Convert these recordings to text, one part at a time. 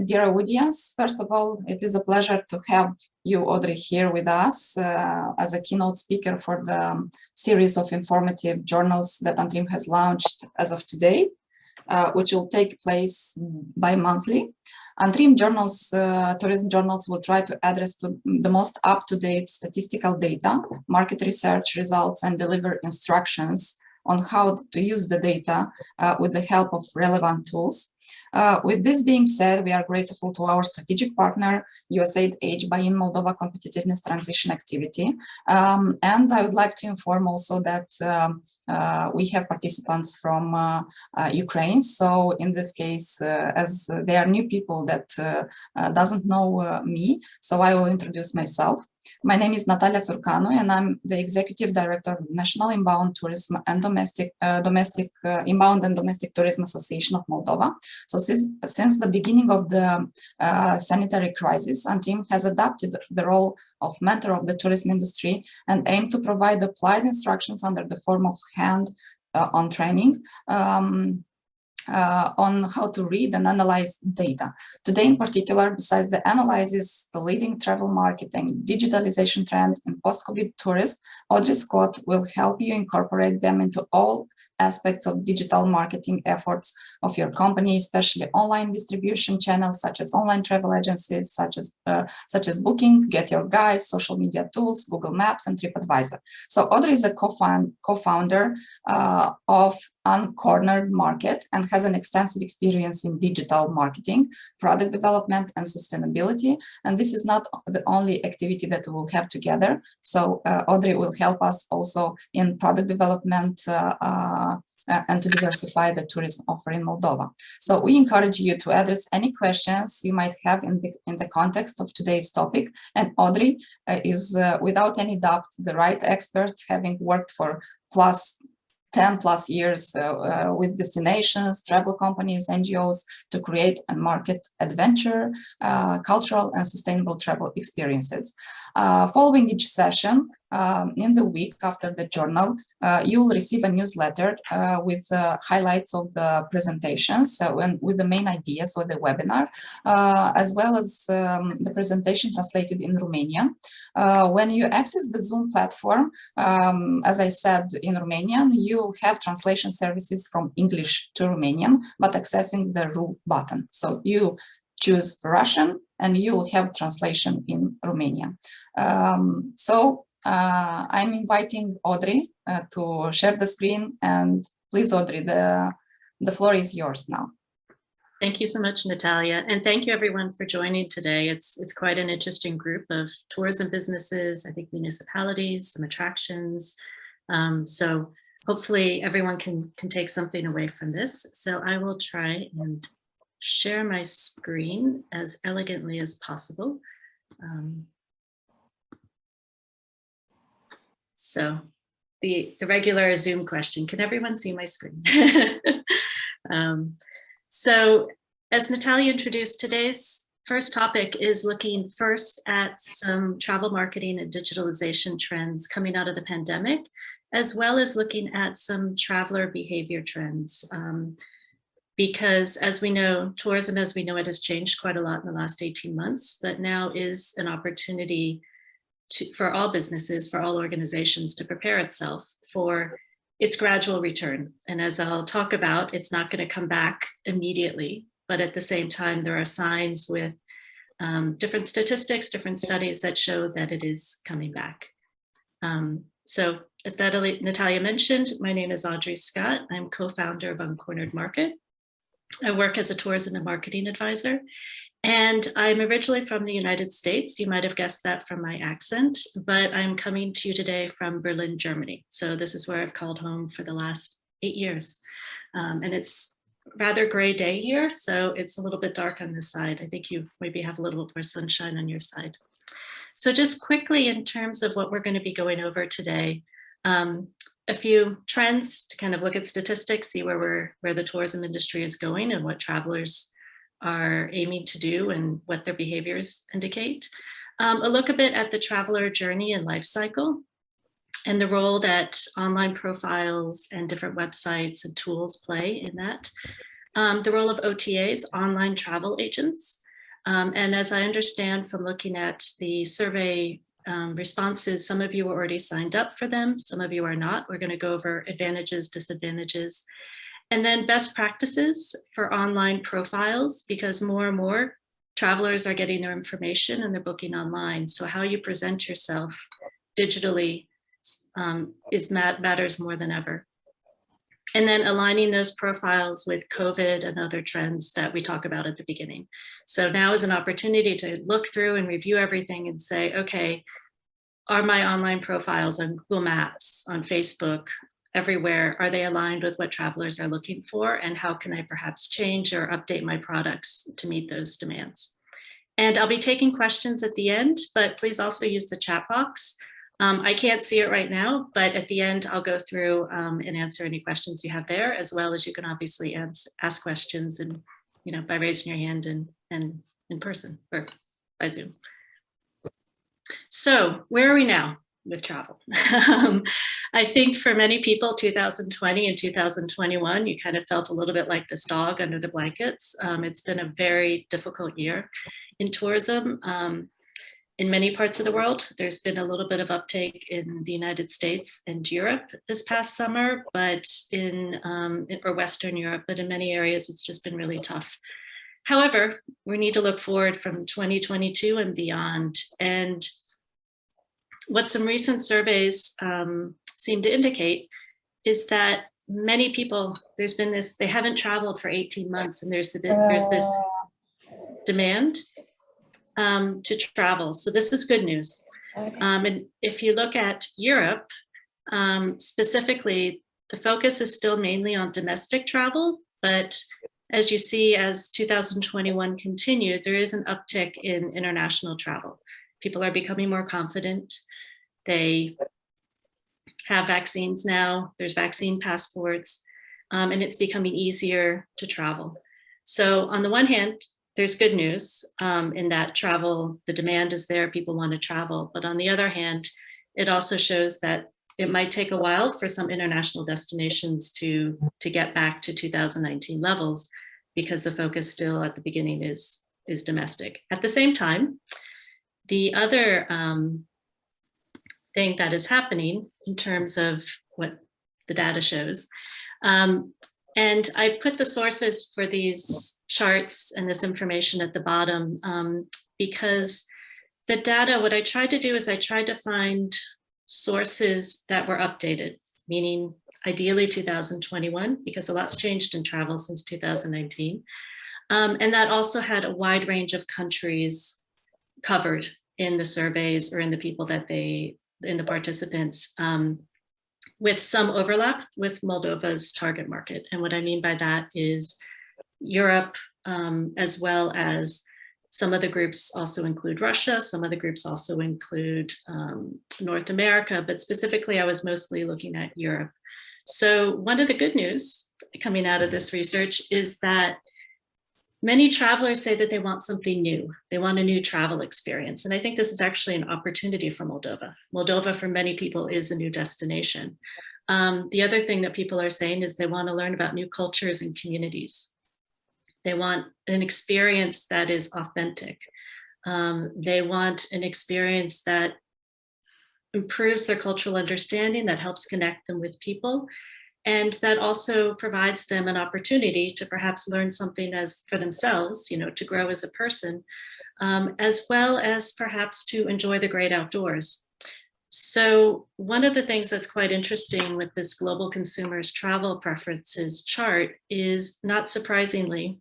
dear audience. First of all, it is a pleasure to have you, Audrey, here with us as a keynote speaker for the series of informative journals that ANTRIM has launched as of today, which will take place bi-monthly. ANTRIM journals, tourism journals, will try to address the most up-to-date statistical data, market research results, and deliver instructions on how to use the data with the help of relevant tools. With this being said, we are grateful to our strategic partner, USAID Buy-in Moldova Competitiveness Transition Activity. And I would like to inform also that we have participants from Ukraine. So in this case, as they are new people that doesn't know me, so I will introduce myself. My name is Natalia Tsurcanu, and I'm the Executive Director of the National Inbound Tourism and Inbound and Domestic Tourism Association of Moldova. So since the beginning of the sanitary crisis, ANTRIM has adopted the role of mentor of the tourism industry and aim to provide applied instructions under the form of hand-on training on how to read and analyze data. Today, in particular, besides the analysis, the leading travel marketing, digitalization trends, and post-COVID tourism, Audrey Scott will help you incorporate them into all aspects of digital marketing efforts of your company, especially online distribution channels such as online travel agencies, such as Booking, Get Your Guide, social media tools, Google Maps, and TripAdvisor. So Audrey is a co-founder of Uncornered Market and has an extensive experience in digital marketing, product development, and sustainability. And this is not the only activity that we'll have together. So Audrey will help us also in product development and to diversify the tourism offer in Moldova. So we encourage you to address any questions you might have in the context of today's topic. And Audrey is without any doubt the right expert, having worked for 10+ years with destinations, travel companies, NGOs to create and market adventure, cultural and sustainable travel experiences. Following each session, in the week after the journal, you will receive a newsletter with highlights of the presentations and with the main ideas of the webinar, as well as the presentation translated in Romanian. When you access the Zoom platform, as I said, in Romanian, you will have translation services from English to Romanian, but accessing the RU button. So you choose Russian and you will have translation in Romanian. I'm inviting Audrey to share the screen, and please, Audrey, the floor is yours now. Thank you so much, Natalia, and thank you everyone for joining today. It's quite an interesting group of tourism businesses, I think municipalities, some attractions. So hopefully everyone can take something away from this. So I will try and share my screen as elegantly as possible. So the regular Zoom question, can everyone see my screen? So as Natalia introduced, today's first topic is looking first at some travel marketing and digitalization trends coming out of the pandemic, as well as looking at some traveler behavior trends. Because as we know, tourism as we know it has changed quite a lot in the last 18 months, but now is an opportunity for all businesses, for all organizations to prepare itself for its gradual return. And as I'll talk about, it's not going to come back immediately, but at the same time, there are signs with different statistics, different studies that show that it is coming back. So as Natalia mentioned, my name is Audrey Scott. I'm co-founder of Uncornered Market. I work as a tourism and marketing advisor. And I'm originally from the United States. You might have guessed that from my accent, but I'm coming to you today from Berlin, Germany. So this is where I've called home for the last 8 years. And it's a rather gray day here, so it's a little bit dark on this side. I think you maybe have a little bit more sunshine on your side. So just quickly in terms of what we're going to be going over today, a few trends to kind of look at statistics, see where the tourism industry is going and what travelers are aiming to do and what their behaviors indicate. A look a bit at the traveler journey and life cycle and the role that online profiles and different websites and tools play in that. The role of OTAs, online travel agents. And as I understand from looking at the survey responses, some of you are already signed up for them, some of you are not. We're going to go over advantages, disadvantages, and then best practices for online profiles, because more and more travelers are getting their information and they're booking online. So how you present yourself digitally matters more than ever. And then aligning those profiles with COVID and other trends that we talk about at the beginning. So now is an opportunity to look through and review everything and say, okay, are my online profiles on Google Maps, on Facebook, everywhere, are they aligned with what travelers are looking for? And how can I perhaps change or update my products to meet those demands? And I'll be taking questions at the end, but please also use the chat box. I can't see it right now, but at the end, I'll go through and answer any questions you have there, as well as you can obviously ask questions and, by raising your hand and in person or by Zoom. So where are we now with travel? I think for many people, 2020 and 2021, you kind of felt a little bit like this dog under the blankets. It's been a very difficult year in tourism. In many parts of the world, there's been a little bit of uptake in the United States and Europe this past summer, but or Western Europe, but in many areas, it's just been really tough. However, we need to look forward from 2022 and beyond. And what some recent surveys seem to indicate is that many people, there's been this, they haven't traveled for 18 months and there's this demand to travel. So this is good news. Okay. And if you look at Europe, specifically, the focus is still mainly on domestic travel, but as you see, as 2021 continued, there is an uptick in international travel. People are becoming more confident. They have vaccines now, there's vaccine passports, and it's becoming easier to travel. So on the one hand, there's good news in that travel, the demand is there, people want to travel. But on the other hand, it also shows that it might take a while for some international destinations to get back to 2019 levels, because the focus still at the beginning is domestic. At the same time, the other thing that is happening in terms of what the data shows, and I put the sources for these charts and this information at the bottom because the data, what I tried to do is I tried to find sources that were updated, meaning ideally 2021, because a lot's changed in travel since 2019. And that also had a wide range of countries covered in the surveys or in the people that in the participants, with some overlap with Moldova's target market. And what I mean by that is Europe, as well as some of the groups also include Russia, some of the groups also include North America, but specifically I was mostly looking at Europe. So one of the good news coming out of this research is that many travelers say that they want something new. They want a new travel experience. And I think this is actually an opportunity for Moldova. Moldova, for many people, is a new destination. The other thing that people are saying is they want to learn about new cultures and communities. They want an experience that is authentic. They want an experience that improves their cultural understanding, that helps connect them with people, and that also provides them an opportunity to perhaps learn something for themselves, to grow as a person, as well as perhaps to enjoy the great outdoors. So one of the things that's quite interesting with this global consumers travel preferences chart is, not surprisingly,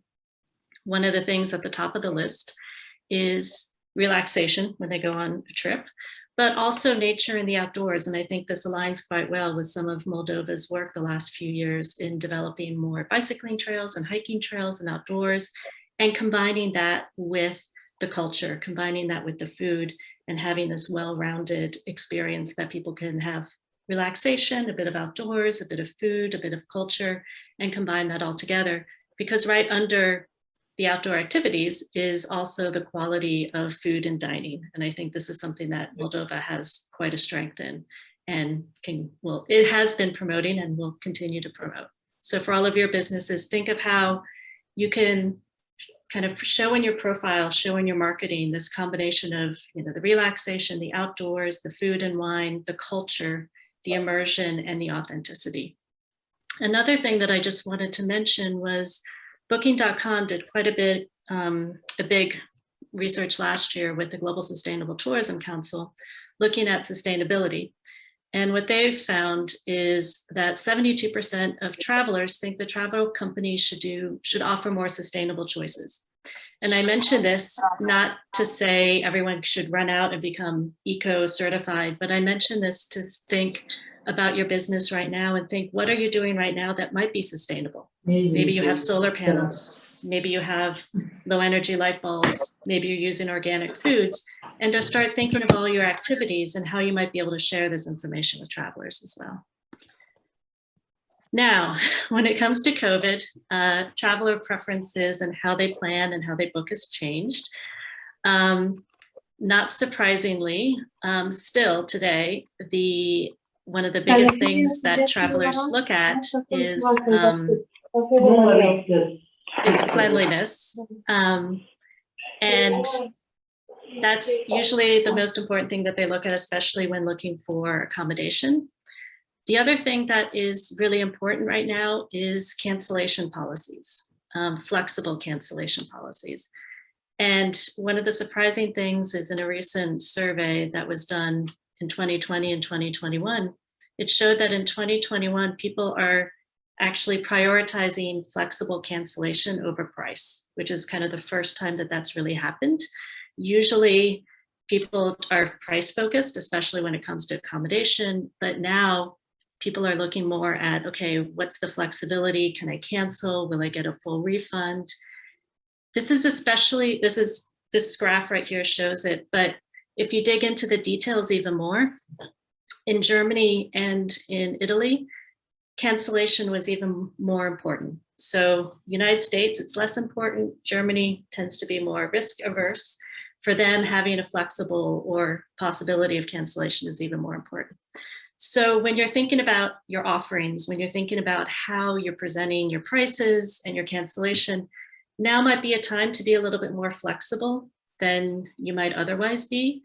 one of the things at the top of the list is relaxation when they go on a trip, but also nature and the outdoors. And I think this aligns quite well with some of Moldova's work the last few years in developing more bicycling trails and hiking trails and outdoors, and combining that with the culture, combining that with the food, and having this well-rounded experience that people can have relaxation, a bit of outdoors, a bit of food, a bit of culture, and combine that all together. Because right under the outdoor activities is also the quality of food and dining. And I think this is something that Moldova has quite a strength in, and it has been promoting and will continue to promote. So for all of your businesses, think of how you can kind of show in your profile, show in your marketing, this combination of, the relaxation, the outdoors, the food and wine, the culture, the immersion, and the authenticity. Another thing that I just wanted to mention was Booking.com did quite a big research last year with the Global Sustainable Tourism Council, looking at sustainability. And what they've found is that 72% of travelers think the travel companies should offer more sustainable choices. And I mention this not to say everyone should run out and become eco-certified, but I mention this to think about your business right now and think, what are you doing right now that might be sustainable? Maybe you have solar panels. Maybe you have low energy light bulbs. Maybe you're using organic foods, and to start thinking of all your activities and how you might be able to share this information with travelers as well. Now, when it comes to COVID, traveler preferences and how they plan and how they book has changed. Not surprisingly, still today, one of the biggest things that travelers look at is cleanliness. And that's usually the most important thing that they look at, especially when looking for accommodation. The other thing that is really important right now is cancellation policies, flexible cancellation policies. And one of the surprising things is in a recent survey that was done in 2020 and 2021, it showed that in 2021, people are actually prioritizing flexible cancellation over price, which is kind of the first time that that's really happened. Usually people are price focused, especially when it comes to accommodation, but now people are looking more at, okay, what's the flexibility? Can I cancel? Will I get a full refund? This graph right here shows it, but if you dig into the details even more, in Germany and in Italy, cancellation was even more important. So United States, it's less important. Germany tends to be more risk averse. For them, having a flexible or possibility of cancellation is even more important. So when you're thinking about your offerings, when you're thinking about how you're presenting your prices and your cancellation, now might be a time to be a little bit more flexible than you might otherwise be.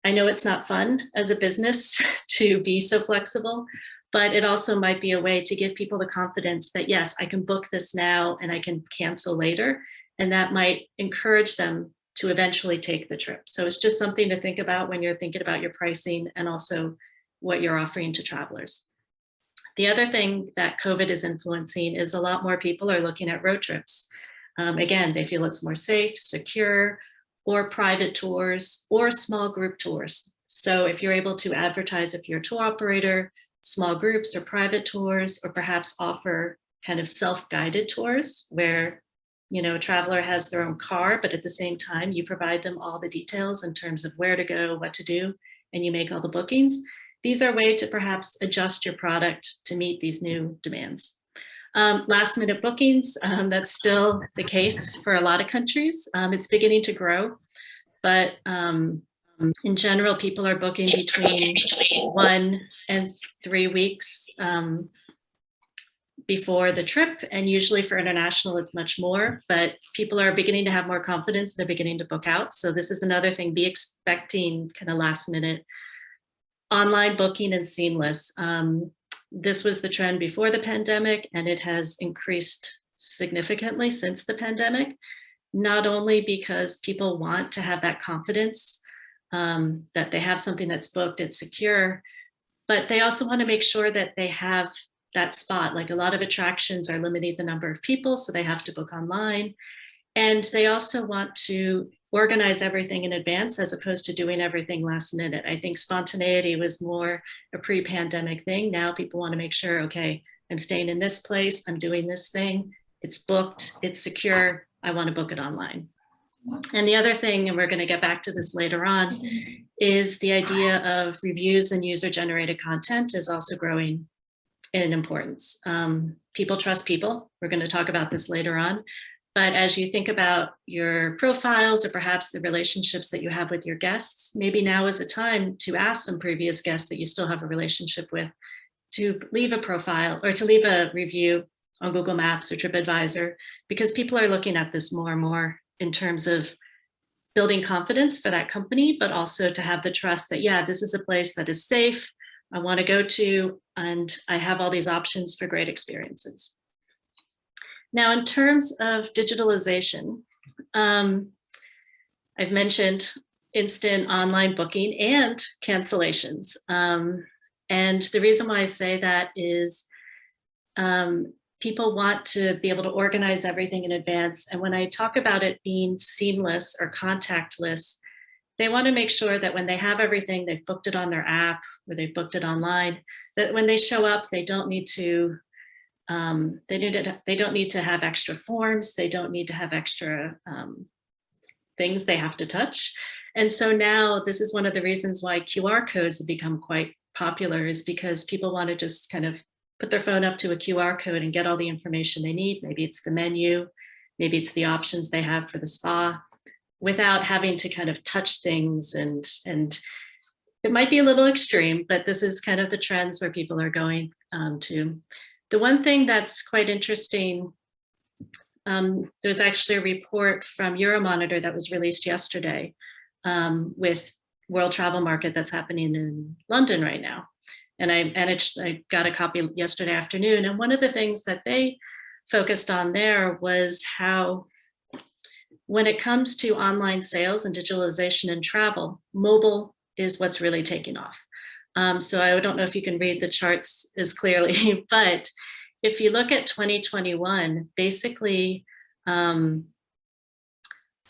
I know it's not fun as a business to be so flexible, but it also might be a way to give people the confidence that, yes, I can book this now and I can cancel later. And that might encourage them to eventually take the trip. So it's just something to think about when you're thinking about your pricing and also what you're offering to travelers. The other thing that COVID is influencing is a lot more people are looking at road trips. Again, they feel it's more safe, secure, or private tours or small group tours. So if you're able to advertise, if you're a tour operator, small groups or private tours, or perhaps offer kind of self-guided tours where, a traveler has their own car, but at the same time, you provide them all the details in terms of where to go, what to do, and you make all the bookings. These are ways to perhaps adjust your product to meet these new demands. Last minute bookings, that's still the case for a lot of countries. It's beginning to grow, but in general, people are booking between 1 and 3 weeks before the trip. And usually for international, it's much more, but people are beginning to have more confidence. They're beginning to book out. So this is another thing, be expecting kind of last minute online booking and seamless. This was the trend before the pandemic, and it has increased significantly since the pandemic, not only because people want to have that confidence that they have something that's booked, it's secure, but they also want to make sure that they have that spot. Like a lot of attractions are limiting the number of people, so they have to book online. And they also want to organize everything in advance as opposed to doing everything last minute. I think spontaneity was more a pre-pandemic thing. Now people want to make sure, okay, I'm staying in this place, I'm doing this thing, it's booked, it's secure, I want to book it online. And the other thing, and we're going to get back to this later on, is the idea of reviews and user-generated content is also growing in importance. People trust people. We're going to talk about this later on. But as you think about your profiles or perhaps the relationships that you have with your guests, maybe now is a time to ask some previous guests that you still have a relationship with to leave a profile or to leave a review on Google Maps or TripAdvisor, because people are looking at this more and more in terms of building confidence for that company, but also to have the trust that, yeah, this is a place that is safe, I want to go to, and I have all these options for great experiences. Now, in terms of digitalization, I've mentioned instant online booking and cancellations. And the reason why I say that is people want to be able to organize everything in advance. And when I talk about it being seamless or contactless, they want to make sure that when they have everything, they've booked it on their app or they've booked it online, that when they show up, they don't need to they don't need to have extra forms. They don't need to have extra things they have to touch. And so now this is one of the reasons why QR codes have become quite popular, is because people want to just kind of put their phone up to a QR code and get all the information they need. Maybe it's the menu, maybe it's the options they have for the spa, without having to kind of touch things. And it might be a little extreme, but this is kind of the trends where people are going to. The one thing that's quite interesting, there's actually a report from Euromonitor that was released yesterday with World Travel Market that's happening in London right now. And I got a copy yesterday afternoon. And one of the things that they focused on there was how, when it comes to online sales and digitalization and travel, mobile is what's really taking off. So I don't know if you can read the charts as clearly, but if you look at 2021, basically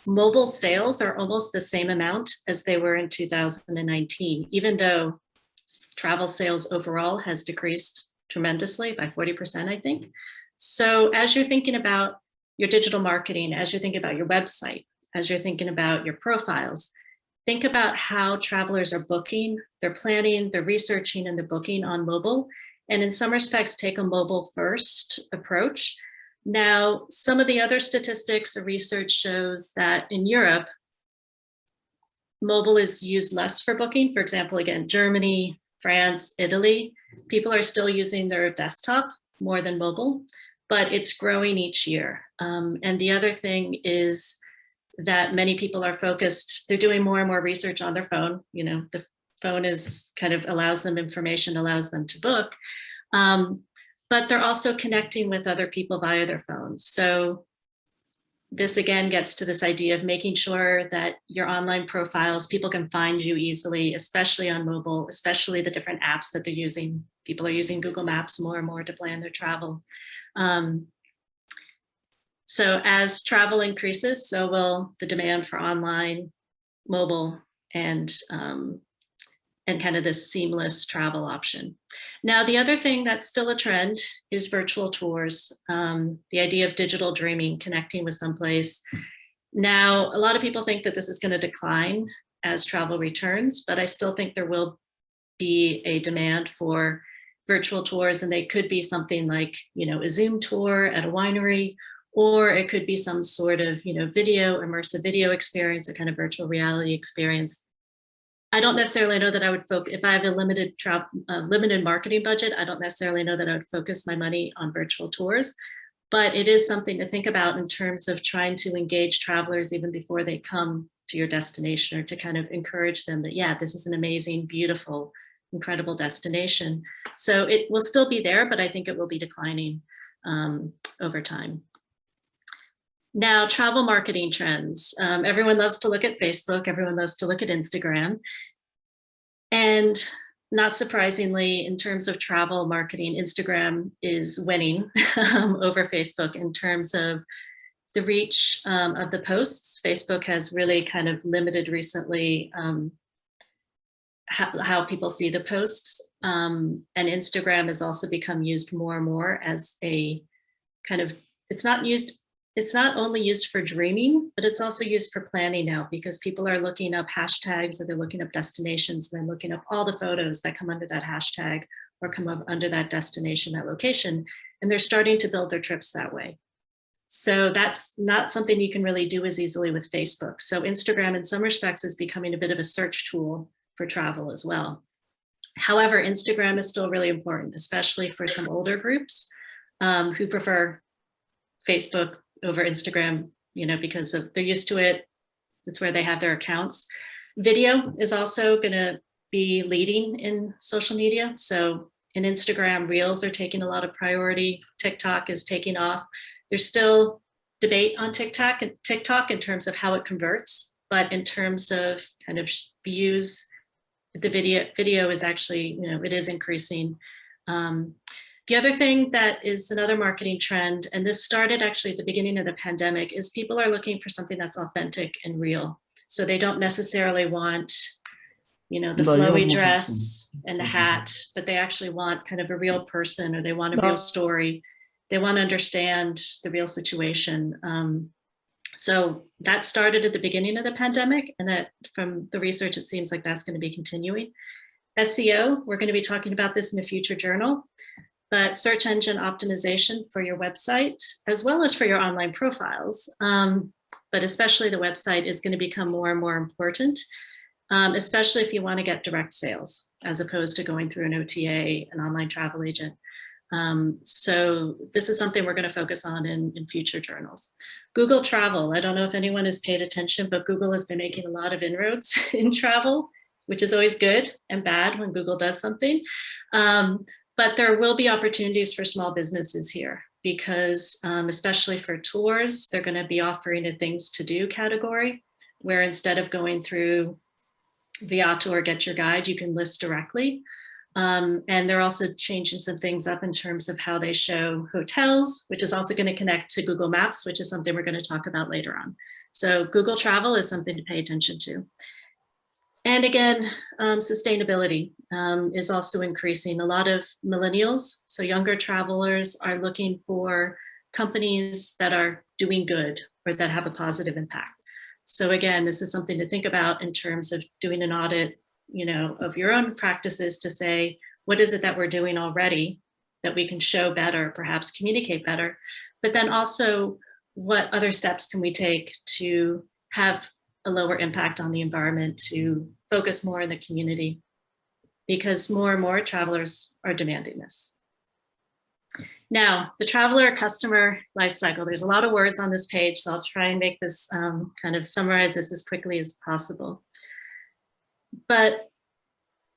mobile sales are almost the same amount as they were in 2019, even though travel sales overall has decreased tremendously by 40%, I think. So as you're thinking about your digital marketing, as you're thinking about your website, as you're thinking about your profiles, think about how travelers are booking, they're planning, they're researching, and they're booking on mobile. And in some respects, take a mobile first approach. Now, some of the other statistics or research shows that in Europe, mobile is used less for booking. For example, again, Germany, France, Italy, people are still using their desktop more than mobile, but it's growing each year. And the other thing is that many people are focused, they're doing more and more research on their phone. You know, the phone is kind of allows them information, allows them to book, but they're also connecting with other people via their phones. So this again gets to this idea of making sure that your online profiles, people can find you easily, especially on mobile, especially the different apps that they're using. People are using Google Maps more and more to plan their travel. So as travel increases, so will the demand for online, mobile, and kind of this seamless travel option. Now, the other thing that's still a trend is virtual tours, the idea of digital dreaming, connecting with someplace. Now, a lot of people think that this is going to decline as travel returns, but I still think there will be a demand for virtual tours, and they could be something like, you know, a Zoom tour at a winery, or it could be some sort of, you know, video, immersive video experience, or kind of virtual reality experience. I don't necessarily know that I would focus, if I have a limited marketing budget, I don't necessarily know that I would focus my money on virtual tours, but it is something to think about in terms of trying to engage travelers even before they come to your destination, or to kind of encourage them that, yeah, this is an amazing, beautiful, incredible destination. So it will still be there, but I think it will be declining over time. Now, travel marketing trends. Everyone loves to look at Facebook. Everyone loves to look at Instagram. And not surprisingly, in terms of travel marketing, Instagram is winning over Facebook in terms of the reach of the posts. Facebook has really kind of limited recently how people see the posts. And Instagram has also become used more and more as a kind of, it's not only used for dreaming, but it's also used for planning now, because people are looking up hashtags, or they're looking up destinations, and they're looking up all the photos that come under that hashtag or come up under that destination, that location, and they're starting to build their trips that way. So that's not something you can really do as easily with Facebook. So Instagram in some respects is becoming a bit of a search tool for travel as well. However, Instagram is still really important, especially for some older groups. who prefer Facebook over Instagram, because they're used to it. It's where they have their accounts. Video is also going to be leading in social media. So in Instagram, Reels are taking a lot of priority. TikTok is taking off. There's still debate on TikTok in terms of how it converts, but in terms of kind of views, the video is actually, it is increasing. The other thing that is another marketing trend, and this started actually at the beginning of the pandemic, is people are looking for something that's authentic and real. So they don't necessarily want, the flowy dress and the hat, but they actually want kind of a real person, or they want a real story. They want to understand the real situation. So that started at the beginning of the pandemic, and that from the research, it seems like that's going to be continuing. SEO, we're going to be talking about this in a future journal, but search engine optimization for your website, as well as for your online profiles, but especially the website is going to become more and more important, especially if you want to get direct sales, as opposed to going through an OTA, an online travel agent. So this is something we're going to focus on in future journals. Google Travel, I don't know if anyone has paid attention, but Google has been making a lot of inroads in travel, which is always good and bad when Google does something. But there will be opportunities for small businesses here, because especially for tours, they're going to be offering a things to do category, where instead of going through Viato or Get Your Guide, you can list directly. And they're also changing some things up in terms of how they show hotels, which is also going to connect to Google Maps, which is something we're going to talk about later on. So Google Travel is something to pay attention to. And again, sustainability is also increasing. A lot of millennials, so younger travelers, are looking for companies that are doing good or that have a positive impact. So again, this is something to think about in terms of doing an audit, of your own practices, to say, what is it that we're doing already that we can show better, perhaps communicate better, but then also what other steps can we take to have a lower impact on the environment, to focus more in the community, because more and more travelers are demanding this. Now, the traveler customer life cycle, there's a lot of words on this page, so I'll try and make this kind of summarize this as quickly as possible. But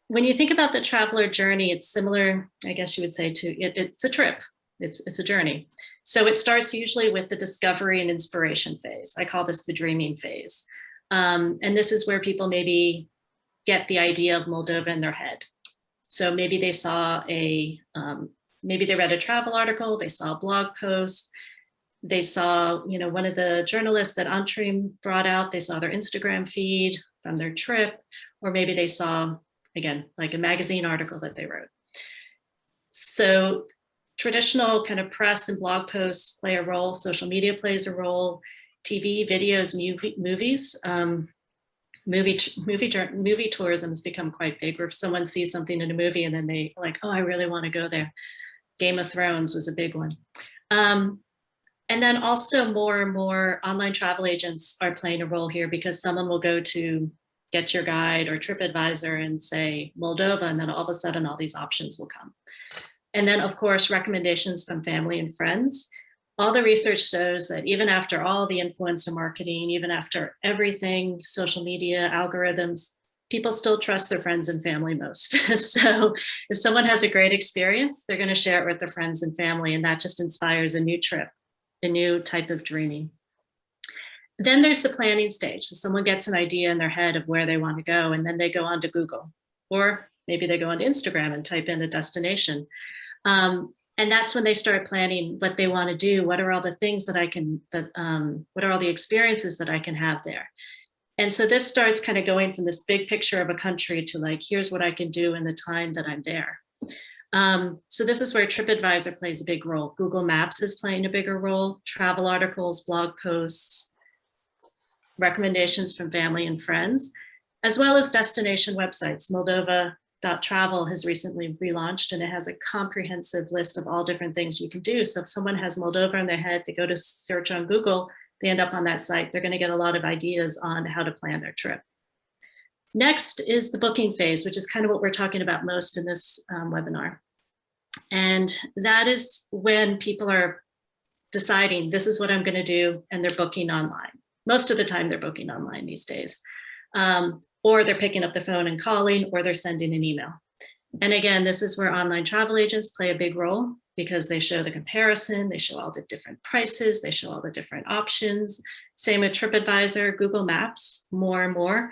when you think about the traveler journey, it's similar, I guess you would say, to it's a trip, it's a journey. So it starts usually with the discovery and inspiration phase. I call this the dreaming phase. And this is where people maybe get the idea of Moldova in their head. So maybe they saw maybe they read a travel article, they saw a blog post, they saw, one of the journalists that ANTRIM brought out, they saw their Instagram feed from their trip, or maybe they saw, again, like a magazine article that they wrote. So traditional kind of press and blog posts play a role, social media plays a role, TV, videos, movies. Movie tourism has become quite big, where if someone sees something in a movie and then they like, oh, I really want to go there. Game of Thrones was a big one. And then also more and more online travel agents are playing a role here, because someone will go to Get Your Guide or TripAdvisor and say Moldova, and then all of a sudden all these options will come. And then of course, recommendations from family and friends. All the research shows that even after all the influencer marketing, even after everything, social media, algorithms, people still trust their friends and family most. So if someone has a great experience, they're going to share it with their friends and family, and that just inspires a new trip, a new type of dreaming. Then there's the planning stage. So someone gets an idea in their head of where they want to go, and then they go on to Google, or maybe they go onto Instagram and type in a destination. And that's when they start planning what they want to do. What are all the things that what are all the experiences that I can have there? And so this starts kind of going from this big picture of a country to like, here's what I can do in the time that I'm there. So this is where TripAdvisor plays a big role. Google Maps is playing a bigger role. Travel articles, blog posts, recommendations from family and friends, as well as destination websites. Moldova.travel has recently relaunched, and it has a comprehensive list of all different things you can do. So if someone has Moldova in their head, they go to search on Google, they end up on that site, they're going to get a lot of ideas on how to plan their trip. Next is the booking phase, which is kind of what we're talking about most in this webinar. And that is when people are deciding, this is what I'm going to do, and they're booking online. Most of the time they're booking online these days. Or they're picking up the phone and calling, or they're sending an email. And again, this is where online travel agents play a big role, because they show the comparison, they show all the different prices, they show all the different options. Same with TripAdvisor, Google Maps, more and more.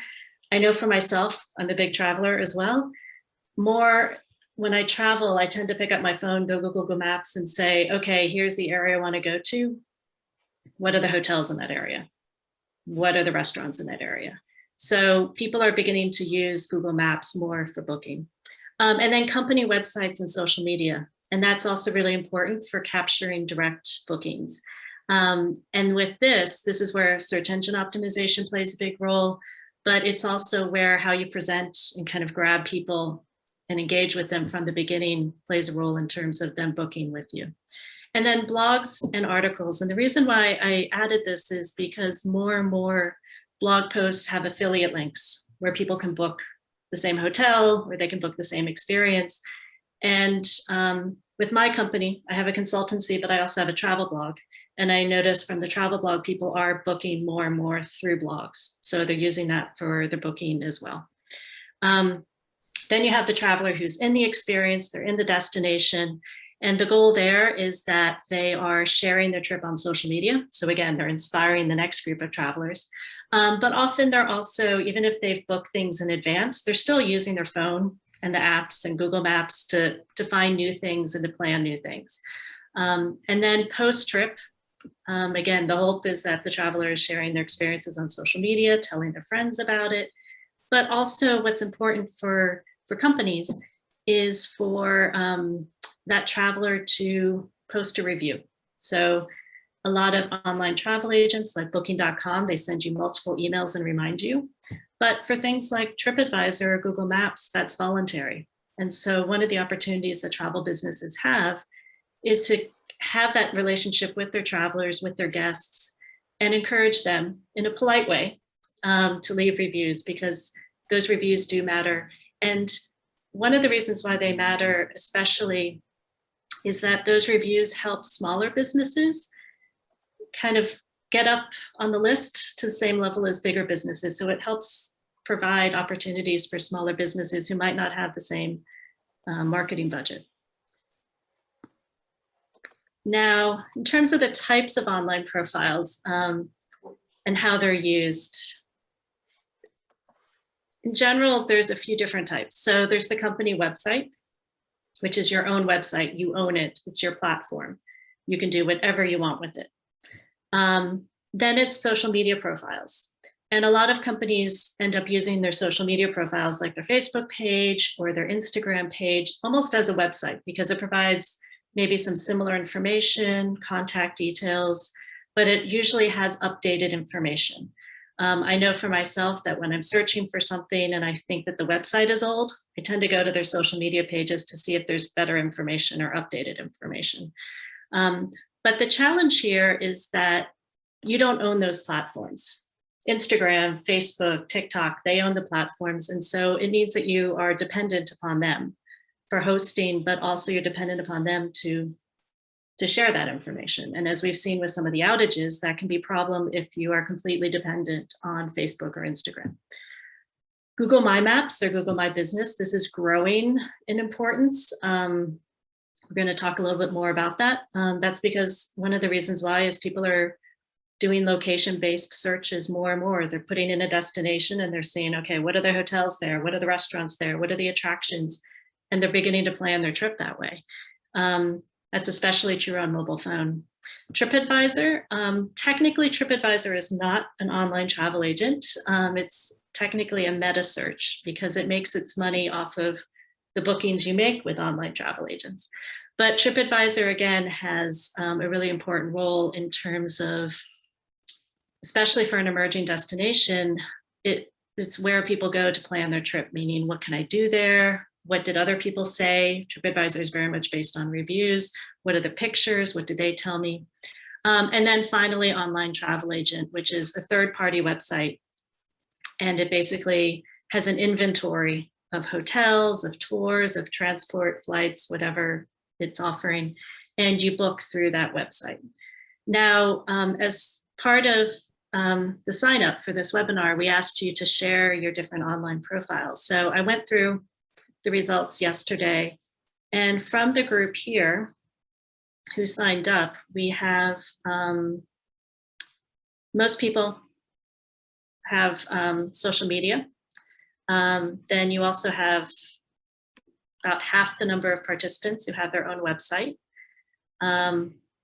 I know for myself, I'm a big traveler as well. More when I travel, I tend to pick up my phone, go Google Maps and say, okay, here's the area I want to go to. What are the hotels in that area? What are the restaurants in that area? So people are beginning to use Google Maps more for booking. And then company websites and social media. And that's also really important for capturing direct bookings. And with this is where search engine optimization plays a big role, but it's also where how you present and kind of grab people and engage with them from the beginning plays a role in terms of them booking with you. And then blogs and articles. And the reason why I added this is because more and more blog posts have affiliate links where people can book the same hotel, or they can book the same experience. And with my company, I have a consultancy, but I also have a travel blog. And I noticed from the travel blog, people are booking more and more through blogs. So they're using that for their booking as well. Then you have the traveler who's in the experience, they're in the destination. And the goal there is that they are sharing their trip on social media. So again, they're inspiring the next group of travelers. But often they're also, even if they've booked things in advance, they're still using their phone and the apps and Google Maps to find new things and to plan new things. And then post-trip, again, the hope is that the traveler is sharing their experiences on social media, telling their friends about it. But also what's important for companies is for that traveler to post a review. So a lot of online travel agents like booking.com, they send you multiple emails and remind you. But for things like TripAdvisor or Google Maps, that's voluntary. And so one of the opportunities that travel businesses have is to have that relationship with their travelers, with their guests, and encourage them in a polite way to leave reviews, because those reviews do matter. And one of the reasons why they matter especially is that those reviews help smaller businesses kind of get up on the list to the same level as bigger businesses. So it helps provide opportunities for smaller businesses who might not have the same marketing budget. Now, in terms of the types of online profiles and how they're used, in general, there's a few different types. So there's the company website, which is your own website. You own it. It's your platform. You can do whatever you want with it. Then it's social media profiles. And a lot of companies end up using their social media profiles, like their Facebook page or their Instagram page, almost as a website, because it provides maybe some similar information, contact details, but it usually has updated information. I know for myself that when I'm searching for something and I think that the website is old, I tend to go to their social media pages to see if there's better information or updated information. But the challenge here is that you don't own those platforms. Instagram, Facebook, TikTok, they own the platforms. And so it means that you are dependent upon them for hosting, but also you're dependent upon them to share that information. And as we've seen with some of the outages, that can be a problem if you are completely dependent on Facebook or Instagram. Google My Maps or Google My Business, this is growing in importance. We're going to talk a little bit more about that. That's because one of the reasons why is people are doing location-based searches more and more. They're putting in a destination and they're seeing, okay, what are the hotels there? What are the restaurants there? What are the attractions? And they're beginning to plan their trip that way. That's especially true on mobile phone. TripAdvisor, technically TripAdvisor is not an online travel agent. It's technically a meta search because it makes its money off of the bookings you make with online travel agents. But TripAdvisor, again, has a really important role in terms of, especially for an emerging destination, it's where people go to plan their trip, meaning what can I do there? What did other people say? TripAdvisor is very much based on reviews. What are the pictures? What did they tell me? And then finally, Online Travel Agent, which is a third-party website. And it basically has an inventory of hotels, of tours, of transport, flights, whatever it's offering, and you book through that website. Now, as part of the sign up for this webinar, we asked you to share your different online profiles. So I went through the results yesterday, and from the group here who signed up, we have most people have social media. Then you also have about half the number of participants who have their own website.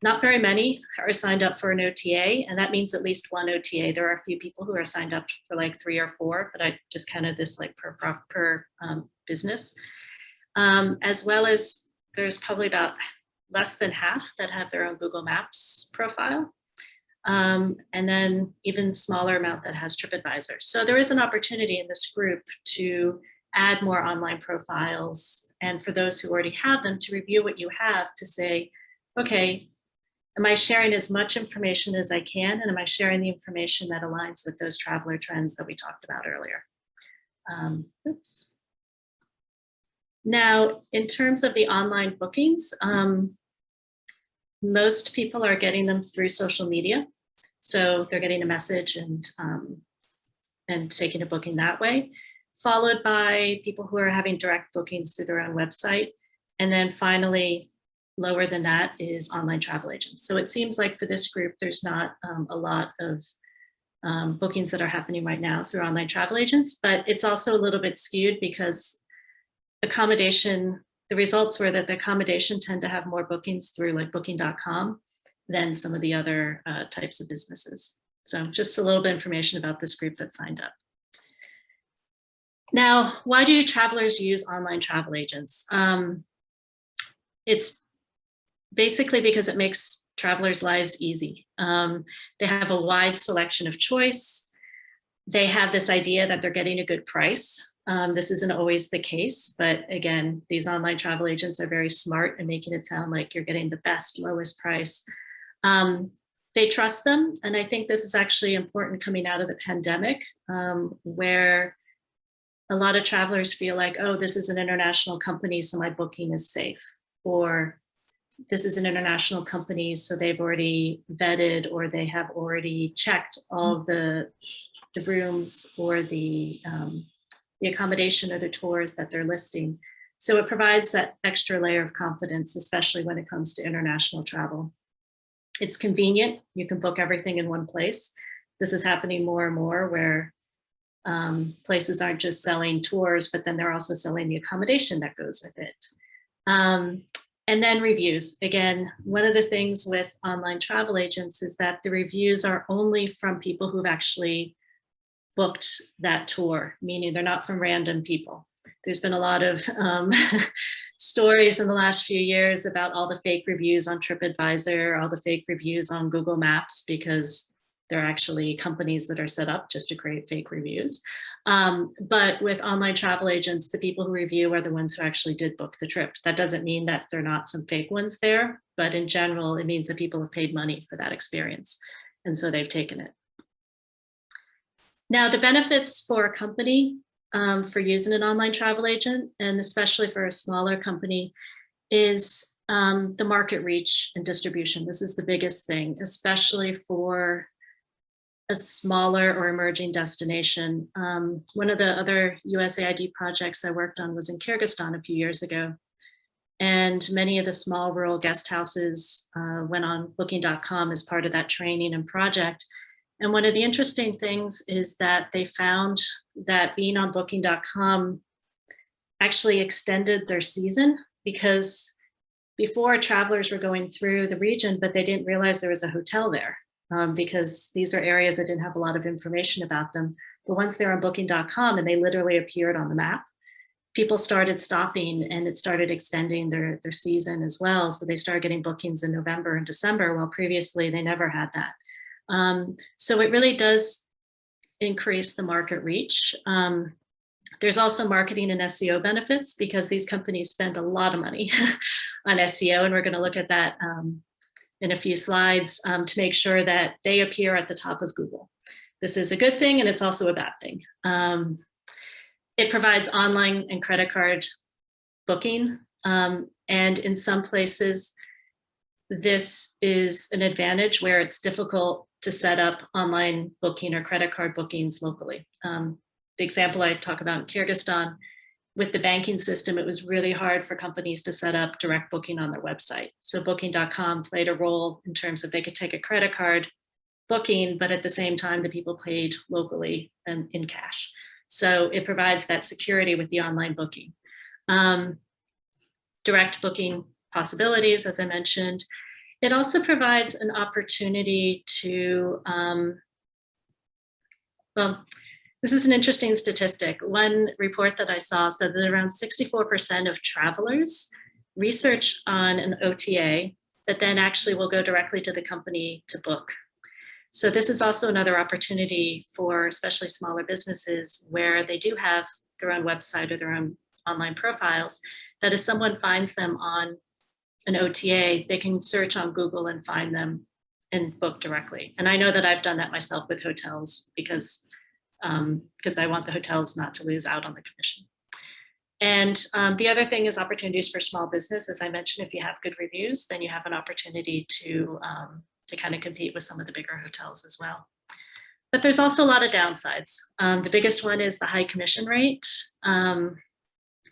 Not very many are signed up for an OTA, and that means at least one OTA. There are a few people who are signed up for like 3 or 4, but I just counted this like per business. As well as there's probably about less than half that have their own Google Maps profile. And then even smaller amount that has TripAdvisor. So there is an opportunity in this group to add more online profiles, and for those who already have them, to review what you have to say, okay, am I sharing as much information as I can, and am I sharing the information that aligns with those traveler trends that we talked about earlier? Oops. Now, in terms of the online bookings, most people are getting them through social media. So they're getting a message and taking a booking that way, followed by people who are having direct bookings through their own website. And then finally, lower than that is online travel agents. So it seems like for this group, there's not a lot of bookings that are happening right now through online travel agents, but it's also a little bit skewed because accommodation, the results were that the accommodation tend to have more bookings through like booking.com than some of the other types of businesses. So just a little bit of information about this group that signed up. Now, why do travelers use online travel agents? It's basically because it makes travelers' lives easy. They have a wide selection of choice. They have this idea that they're getting a good price. This isn't always the case, but again, these online travel agents are very smart in making it sound like you're getting the best, lowest price. They trust them, and I think this is actually important coming out of the pandemic, where a lot of travelers feel like, oh, this is an international company, so my booking is safe, or this is an international company, so they've already vetted or they have already checked all the rooms or the accommodation or the tours that they're listing. So it provides that extra layer of confidence, especially when it comes to international travel. It's convenient. You can book everything in one place. This is happening more and more where places aren't just selling tours, but then they're also selling the accommodation that goes with it. And then reviews. Again, one of the things with online travel agents is that the reviews are only from people who've actually booked that tour, meaning they're not from random people. There's been a lot of stories in the last few years about all the fake reviews on TripAdvisor, all the fake reviews on Google Maps, because they're actually companies that are set up just to create fake reviews. But with online travel agents, the people who review are the ones who actually did book the trip. That doesn't mean that there are not some fake ones there, but in general, it means that people have paid money for that experience. And so they've taken it. Now, the benefits for a company for using an online travel agent, and especially for a smaller company, is the market reach and distribution. This is the biggest thing, especially for a smaller or emerging destination. One of the other USAID projects I worked on was in Kyrgyzstan a few years ago. And many of the small rural guest houses went on booking.com as part of that training and project. And one of the interesting things is that they found that being on booking.com actually extended their season, because before travelers were going through the region, but they didn't realize there was a hotel there. Because these are areas that didn't have a lot of information about them. But once they're on booking.com and they literally appeared on the map, people started stopping, and it started extending their season as well. So they started getting bookings in November and December, while previously they never had that. So it really does increase the market reach. There's also marketing and SEO benefits, because these companies spend a lot of money on SEO, and we're going to look at that in a few slides to make sure that they appear at the top of Google. This is a good thing, and it's also a bad thing. It provides online and credit card booking, and And in some places, this is an advantage where it's difficult to set up online booking or credit card bookings locally. The example I talk about in Kyrgyzstan, with the banking system, it was really hard for companies to set up direct booking on their website. So booking.com played a role in terms of they could take a credit card booking, but at the same time, the people paid locally in cash. So it provides that security with the online booking. Direct booking possibilities, as I mentioned. It also provides an opportunity to, well, this is an interesting statistic. One report that I saw said that around 64% of travelers research on an OTA, but then actually will go directly to the company to book. So this is also another opportunity for especially smaller businesses where they do have their own website or their own online profiles, that if someone finds them on an OTA, they can search on Google and find them and book directly. And I know that I've done that myself with hotels because I want the hotels not to lose out on the commission. And the other thing is opportunities for small business. As I mentioned, if you have good reviews, then you have an opportunity to kind of compete with some of the bigger hotels as well. But there's also a lot of downsides. The biggest one is the high commission rate.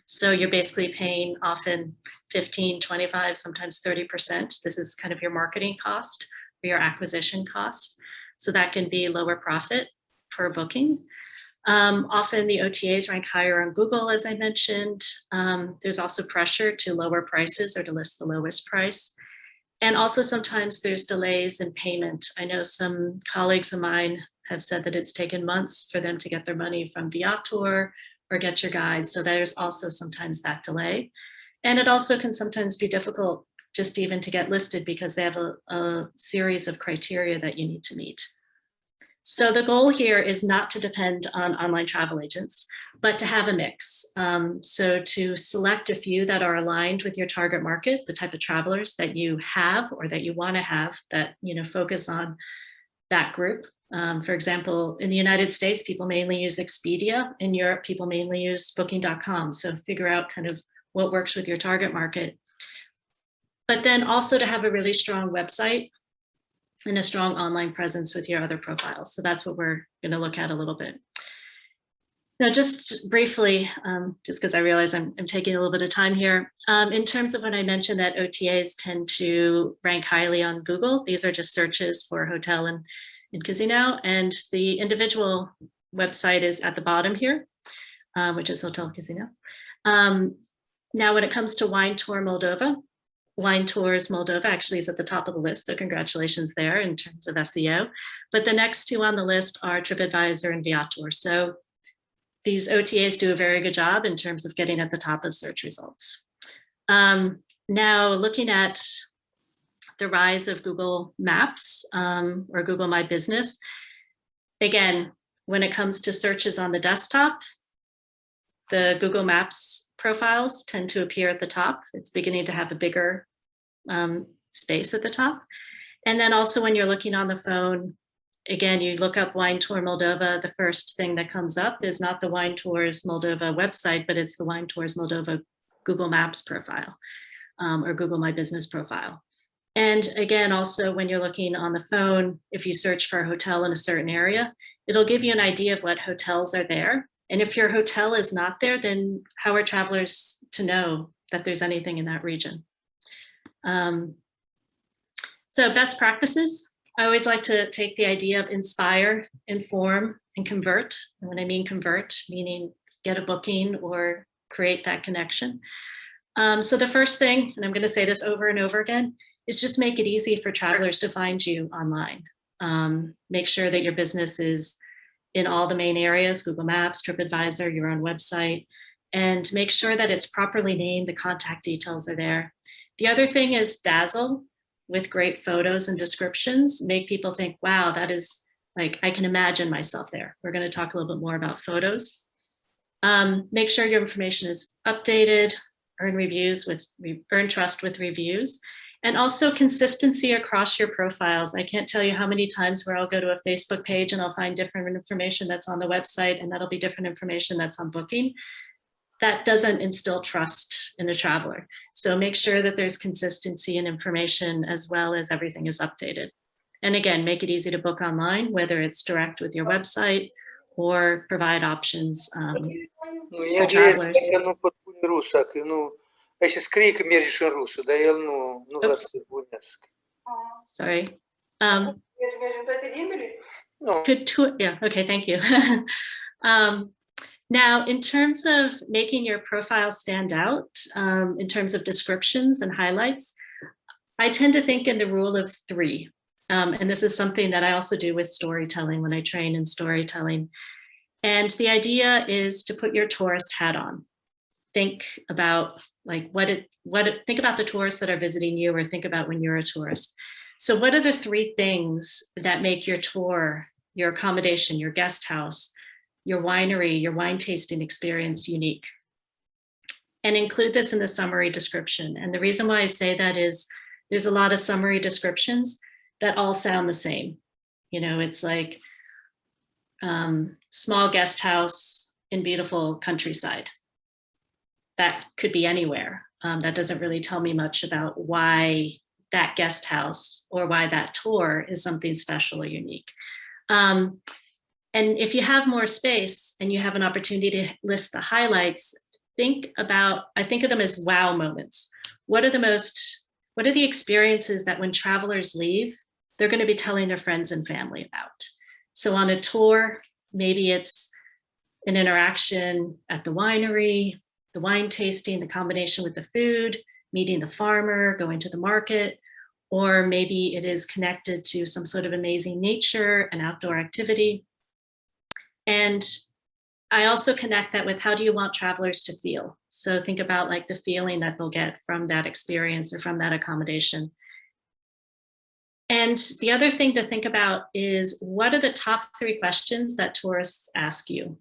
So you're basically paying often 15, 25, sometimes 30%. This is kind of your marketing cost or your acquisition cost. So that can be lower profit per booking. Often the OTAs rank higher on Google, as I mentioned. There's also pressure to lower prices or to list the lowest price. And also sometimes there's delays in payment. I know some colleagues of mine have said that it's taken months for them to get their money from Viator or Get Your Guide. So there's also sometimes that delay. And it also can sometimes be difficult just even to get listed because they have a series of criteria that you need to meet. So the goal here is not to depend on online travel agents, but to have a mix. So to select a few that are aligned with your target market, the type of travelers that you have or that you want to have that, you know, focus on that group. For example, in the United States, people mainly use Expedia. In Europe, people mainly use booking.com. So figure out kind of what works with your target market. But then also to have a really strong website and a strong online presence with your other profiles. So that's what we're going to look at a little bit. Now, just briefly, just because I realize I'm taking a little bit of time here, in terms of when I mentioned that OTAs tend to rank highly on Google, these are just searches for hotel in Chisinau, and the individual website is at the bottom here, which is Hotel Chisinau. Now, when it comes to Wine Tour Moldova, Wine Tours Moldova actually is at the top of the list, so congratulations there in terms of SEO. But the next two on the list are TripAdvisor and Viator. So these OTAs do a very good job in terms of getting at the top of search results. Now, looking at the rise of Google Maps or Google My Business, again, when it comes to searches on the desktop, the Google Maps profiles tend to appear at the top. It's beginning to have a bigger space at the top. And then also when you're looking on the phone, again, you look up Wine Tour Moldova, the first thing that comes up is not the Wine Tours Moldova website, but it's the Wine Tours Moldova Google Maps profile or Google My Business profile. And again, also when you're looking on the phone, if you search for a hotel in a certain area, it'll give you an idea of what hotels are there. And if your hotel is not there, then how are travelers to know that there's anything in that region? So best practices. I always like to take the idea of inspire, inform, and convert. And when I mean convert, meaning get a booking or create that connection. So the first thing, and I'm going to say this over and over again, is just make it easy for travelers to find you online. Make sure that your business is in all the main areas, Google Maps, TripAdvisor, your own website, and make sure that it's properly named, the contact details are there. The other thing is dazzle with great photos and descriptions, make people think, wow, that is like, I can imagine myself there. We're going to talk a little bit more about photos. Make sure your information is updated, earn trust with reviews, and also consistency across your profiles. I can't tell you how many times where I'll go to a Facebook page and I'll find different information that's on the website, and that'll be different information that's on Booking. that doesn't instill trust in a traveler. So make sure that there's consistency in information as well as everything is updated. And again, make it easy to book online, whether it's direct with your website or provide options for travelers. Sorry. Yeah, okay, thank you. Now, in terms of making your profile stand out, in terms of descriptions and highlights, I tend to think in the rule of 3. And this is something that I also do with storytelling when I train in storytelling. And the idea is to put your tourist hat on. Think about like think about the tourists that are visiting you, or think about when you're a tourist. So what are the 3 things that make your tour, your accommodation, your guest house, your winery, your wine tasting experience unique? And include this in the summary description. And the reason why I say that is there's a lot of summary descriptions that all sound the same. You know, it's like small guest house in beautiful countryside. That could be anywhere. That doesn't really tell me much about why that guest house or why that tour is something special or unique. And if you have more space and you have an opportunity to list the highlights, I think of them as wow moments. What are the experiences that when travelers leave, they're going to be telling their friends and family about? So on a tour, maybe it's an interaction at the winery, the wine tasting, the combination with the food, meeting the farmer, going to the market, or maybe it is connected to some sort of amazing nature, an outdoor activity. And I also connect that with how do you want travelers to feel? So think about like the feeling that they'll get from that experience or from that accommodation. And the other thing to think about is, what are the top 3 questions that tourists ask you?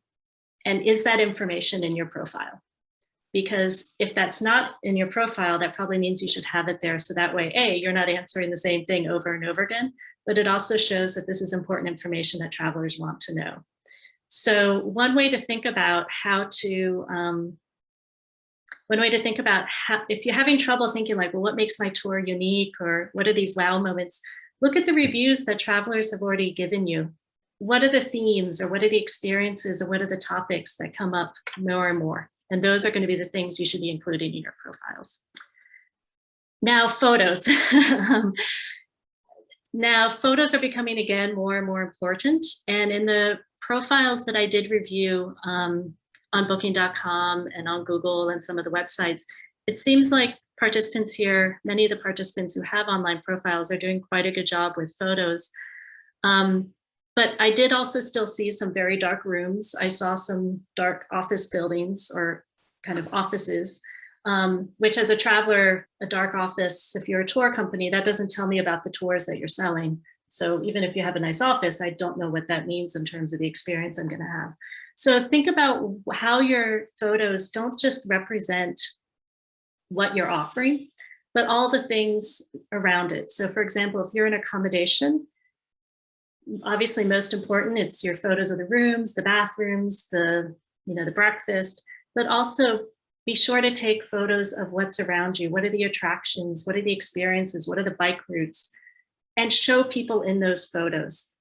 And is that information in your profile? Because if that's not in your profile, that probably means you should have it there. So that way, A, you're not answering the same thing over and over again, but it also shows that this is important information that travelers want to know. So one way to think about if you're having trouble thinking like, well, what makes my tour unique, or what are these wow moments? Look at the reviews that travelers have already given you. What are the themes, or what are the experiences, or what are the topics that come up more and more? And those are going to be the things you should be including in your profiles. Now, photos. Now, photos are becoming, again, more and more important. And in the profiles that I did review on booking.com and on Google and some of the websites, it seems like participants here, many of the participants who have online profiles, are doing quite a good job with photos. But I did also still see some very dark rooms. I saw some dark office buildings, or kind of offices, which as a traveler, a dark office, if you're a tour company, that doesn't tell me about the tours that you're selling. So even if you have a nice office, I don't know what that means in terms of the experience I'm going to have. So think about how your photos don't just represent what you're offering, but all the things around it. So for example, if you're in accommodation, obviously most important, it's your photos of the rooms, the bathrooms, the breakfast, but also be sure to take photos of what's around you. What are the attractions? What are the experiences? What are the bike routes? And show people in those photos.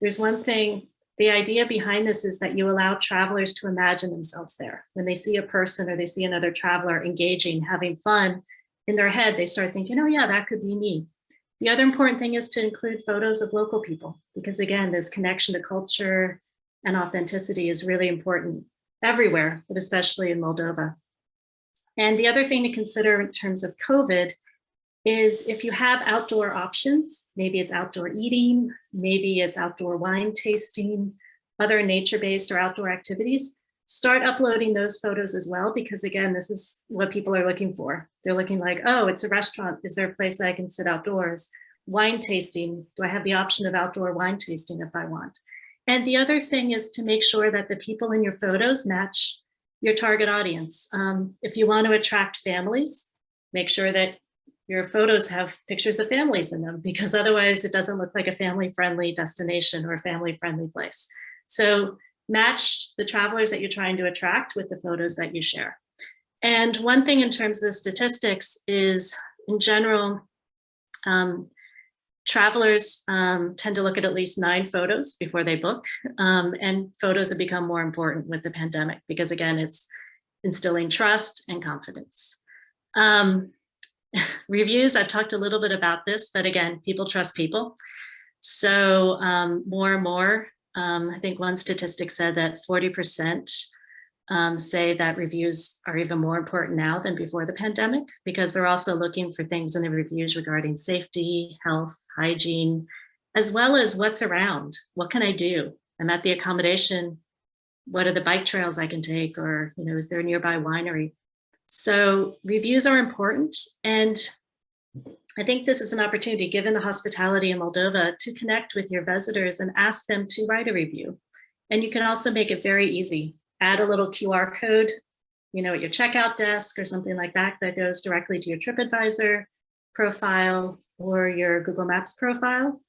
There's one thing, the idea behind this is that you allow travelers to imagine themselves there. When they see a person or they see another traveler engaging, having fun, in their head, they start thinking, oh yeah, that could be me. The other important thing is to include photos of local people, because again, this connection to culture and authenticity is really important everywhere, but especially in Moldova. And the other thing to consider in terms of COVID is if you have outdoor options, maybe it's outdoor eating, maybe it's outdoor wine tasting, other nature-based or outdoor activities, start uploading those photos as well, because again, this is what people are looking for. They're looking like, oh, it's a restaurant. Is there a place that I can sit outdoors? Wine tasting. Do I have the option of outdoor wine tasting if I want? And the other thing is to make sure that the people in your photos match your target audience. If you want to attract families, make sure that your photos have pictures of families in them, because otherwise it doesn't look like a family-friendly destination or a family-friendly place. So match the travelers that you're trying to attract with the photos that you share. And one thing in terms of the statistics is, in general, travelers tend to look at least 9 photos before they book. And photos have become more important with the pandemic because, again, it's instilling trust and confidence. Reviews, I've talked a little bit about this, but again, people trust people. So more and more, I think one statistic said that 40% say that reviews are even more important now than before the pandemic, because they're also looking for things in the reviews regarding safety, health, hygiene, as well as what's around. What can I do? I'm at the accommodation. What are the bike trails I can take? Or, you know, is there a nearby winery? So reviews are important. And I think this is an opportunity, given the hospitality in Moldova, to connect with your visitors and ask them to write a review. And you can also make it very easy. Add a little QR code, you know, at your checkout desk or something like that, that goes directly to your TripAdvisor profile or your Google Maps profile.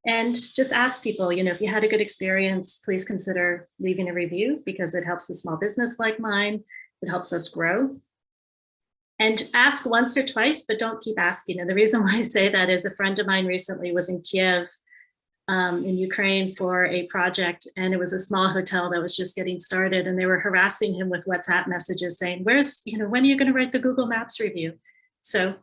And just ask people, you know, if you had a good experience, please consider leaving a review, because it helps a small business like mine. It helps us grow. And ask once or twice, but don't keep asking. And the reason why I say that is a friend of mine recently was in Kiev, in Ukraine, for a project, and it was a small hotel that was just getting started, and they were harassing him with WhatsApp messages saying, "Where's, you know, when are you going to write the Google Maps review?" So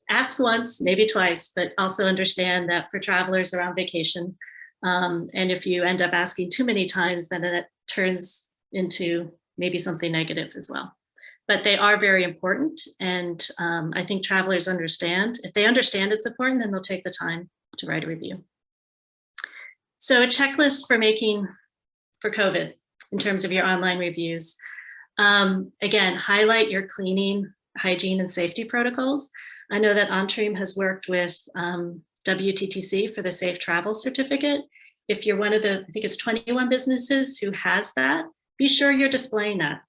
ask once, maybe twice, but also understand that for travelers, they're on vacation. And if you end up asking too many times, then it turns into maybe something negative as well. But they are very important. And I think travelers understand. If they understand it's important, then they'll take the time to write a review. So a checklist for COVID in terms of your online reviews. Again, highlight your cleaning, hygiene, and safety protocols. I know that ANTRIM has worked with WTTC for the Safe Travel Certificate. If you're one of the, I think it's 21 businesses who has that, be sure you're displaying that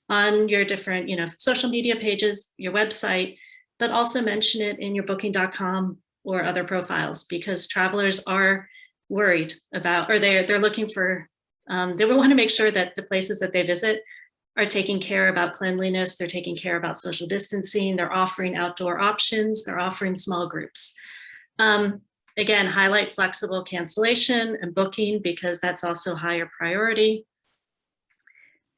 on your different, you know, social media pages, your website, but also mention it in your booking.com or other profiles, because travelers are worried about, or they're looking for, they will want to make sure that the places that they visit are taking care about cleanliness, they're taking care about social distancing, they're offering outdoor options, they're offering small groups. Again, highlight flexible cancellation and booking, because that's also higher priority.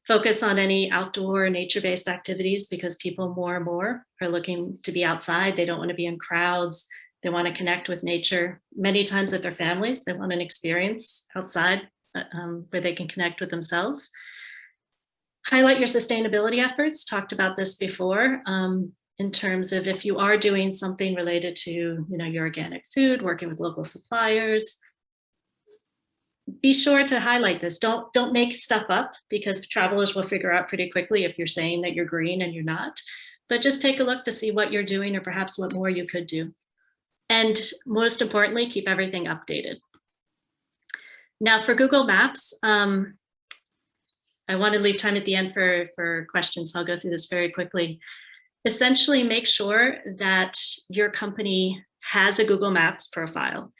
Focus on any outdoor nature-based activities, because people more and more are looking to be outside. They don't want to be in crowds. They want to connect with nature. Many times with their families, they want an experience outside where they can connect with themselves. Highlight your sustainability efforts. Talked about this before in terms of if you are doing something related to, you know, your organic food, working with local suppliers. Be sure to highlight this. Don't make stuff up, because travelers will figure out pretty quickly if you're saying that you're green and you're not. But just take a look to see what you're doing, or perhaps what more you could do. And most importantly, keep everything updated. Now for Google Maps, I want to leave time at the end for questions. So I'll go through this very quickly. Essentially, make sure that your company has a Google Maps profile,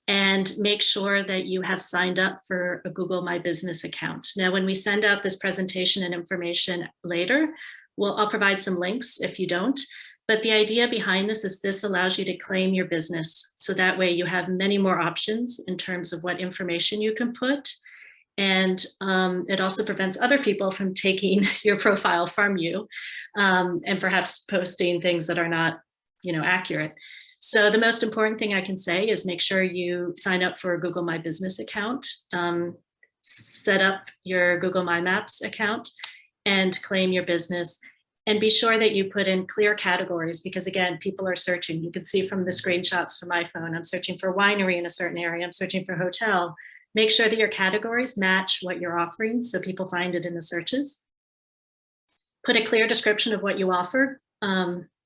and make sure that you have signed up for a Google My Business account. Now, when we send out this presentation and information later, I'll provide some links if you don't. But the idea behind this is this allows you to claim your business. So that way you have many more options in terms of what information you can put. And it also prevents other people from taking your profile from you and perhaps posting things that are not, you know, accurate. So the most important thing I can say is make sure you sign up for a Google My Business account, set up your Google My Maps account, and claim your business. And be sure that you put in clear categories, because again, people are searching. You can see from the screenshots from my phone, I'm searching for winery in a certain area, I'm searching for hotel. Make sure that your categories match what you're offering so people find it in the searches. Put a clear description of what you offer.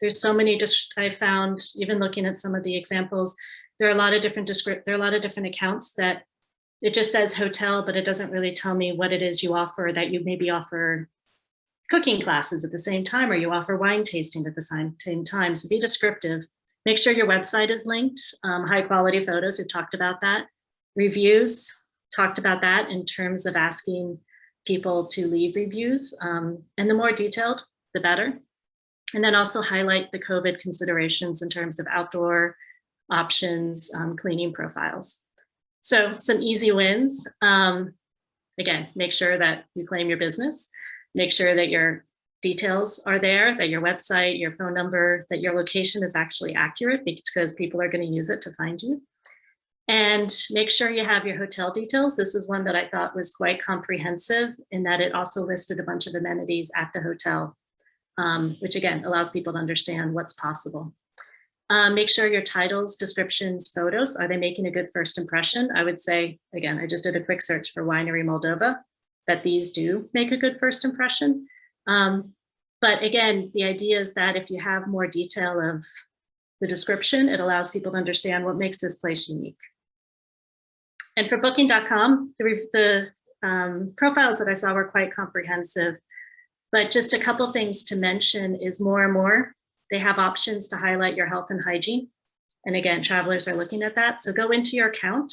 There's so many, I found, even looking at some of the examples, there are a lot of different accounts that it just says hotel, but it doesn't really tell me what it is you offer, that you maybe offer cooking classes at the same time, or you offer wine tasting at the same time. So be descriptive. Make sure your website is linked. High quality photos, we've talked about that. Reviews, talked about that in terms of asking people to leave reviews, and the more detailed, the better. And then also highlight the COVID considerations in terms of outdoor options, cleaning profiles. So some easy wins. Again, make sure that you claim your business, make sure that your details are there, that your website, your phone number, that your location is actually accurate, because people are going to use it to find you. And make sure you have your hotel details. This was one that I thought was quite comprehensive in that it also listed a bunch of amenities at the hotel, which again allows people to understand what's possible. Make sure your titles, descriptions, photos, are they making a good first impression? I would say, again, I just did a quick search for Winery Moldova, that these do make a good first impression. But again, the idea is that if you have more detail of the description, it allows people to understand what makes this place unique. And for Booking.com, the profiles that I saw were quite comprehensive, but just a couple things to mention is more and more, they have options to highlight your health and hygiene. And again, travelers are looking at that. So go into your account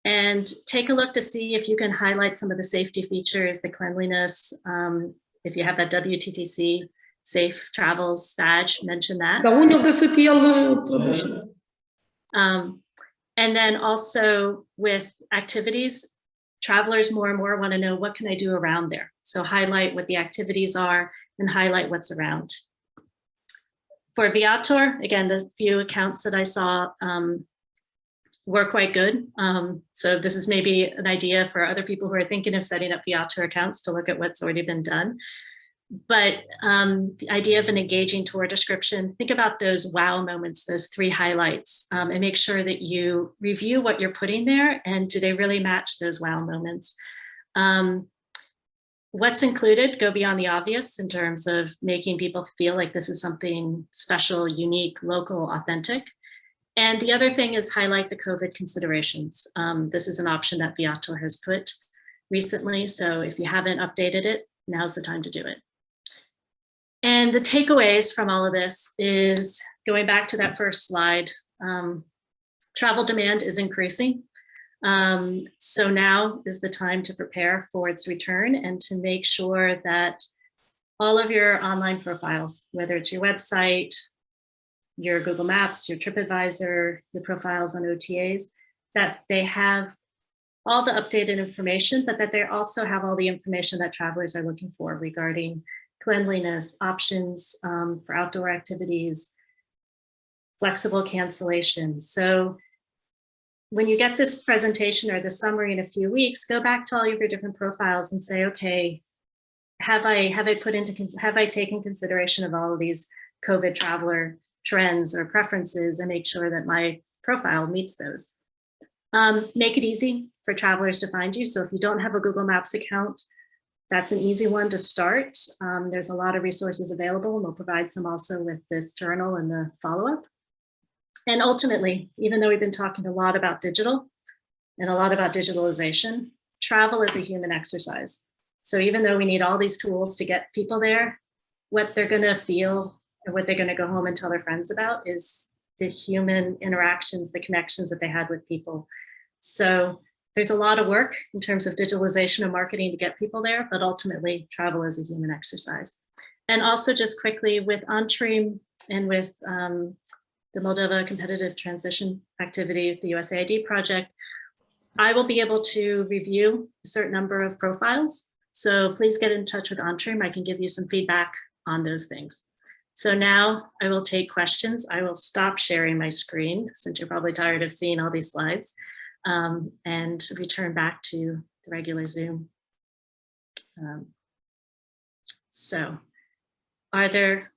and take a look to see if you can highlight some of the safety features, the cleanliness. If you have that WTTC Safe Travels badge, mention that. And then also with activities, travelers more and more want to know, what can I do around there? So highlight what the activities are and highlight what's around. For Viator, again, the few accounts that I saw were quite good. So this is maybe an idea for other people who are thinking of setting up Viator accounts to look at what's already been done. But the idea of an engaging tour description, think about those wow moments, those 3 highlights, and make sure that you review what you're putting there and do they really match those wow moments. What's included, go beyond the obvious in terms of making people feel like this is something special, unique, local, authentic. And the other thing is highlight the COVID considerations. This is an option that Viator has put recently. So if you haven't updated it, now's the time to do it. And the takeaways from all of this is going back to that first slide, travel demand is increasing. So now is the time to prepare for its return and to make sure that all of your online profiles, whether it's your website, your Google Maps, your TripAdvisor, your profiles on OTAs, that they have all the updated information, but that they also have all the information that travelers are looking for regarding cleanliness, options for outdoor activities, flexible cancellation. So when you get this presentation or the summary in a few weeks, go back to all of your different profiles and say, okay, have I taken consideration of all of these COVID traveler trends or preferences and make sure that my profile meets those. Make it easy for travelers to find you. So if you don't have a Google Maps account, that's an easy one to start. There's a lot of resources available, and we'll provide some also with this journal and the follow-up. And ultimately, even though we've been talking a lot about digital and a lot about digitalization, travel is a human exercise. So even though we need all these tools to get people there, what they're going to feel and what they're going to go home and tell their friends about is the human interactions, the connections that they had with people. So there's a lot of work in terms of digitalization and marketing to get people there, but ultimately travel is a human exercise. And also just quickly with ANTRIM and with the Moldova Competitive Transition Activity, the USAID project, I will be able to review a certain number of profiles. So please get in touch with ANTRIM. I can give you some feedback on those things. So now I will take questions. I will stop sharing my screen since you're probably tired of seeing all these slides, and return back to the regular Zoom. So are there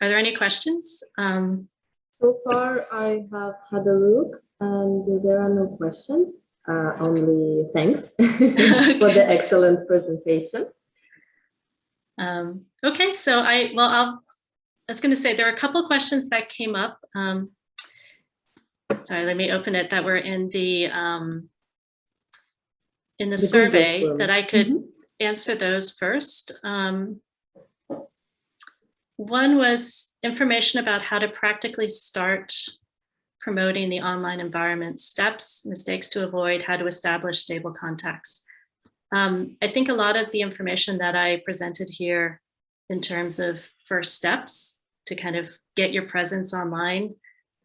any questions? So far, I have had a look and there are no questions, only thanks for the excellent presentation. Okay, so I was going to say there are a couple questions that came up. Sorry, let me open it, that were in the survey that I could answer those first. One was information about how to practically start promoting the online environment, steps, mistakes to avoid, how to establish stable contacts. I think a lot of the information that I presented here in terms of first steps to kind of get your presence online.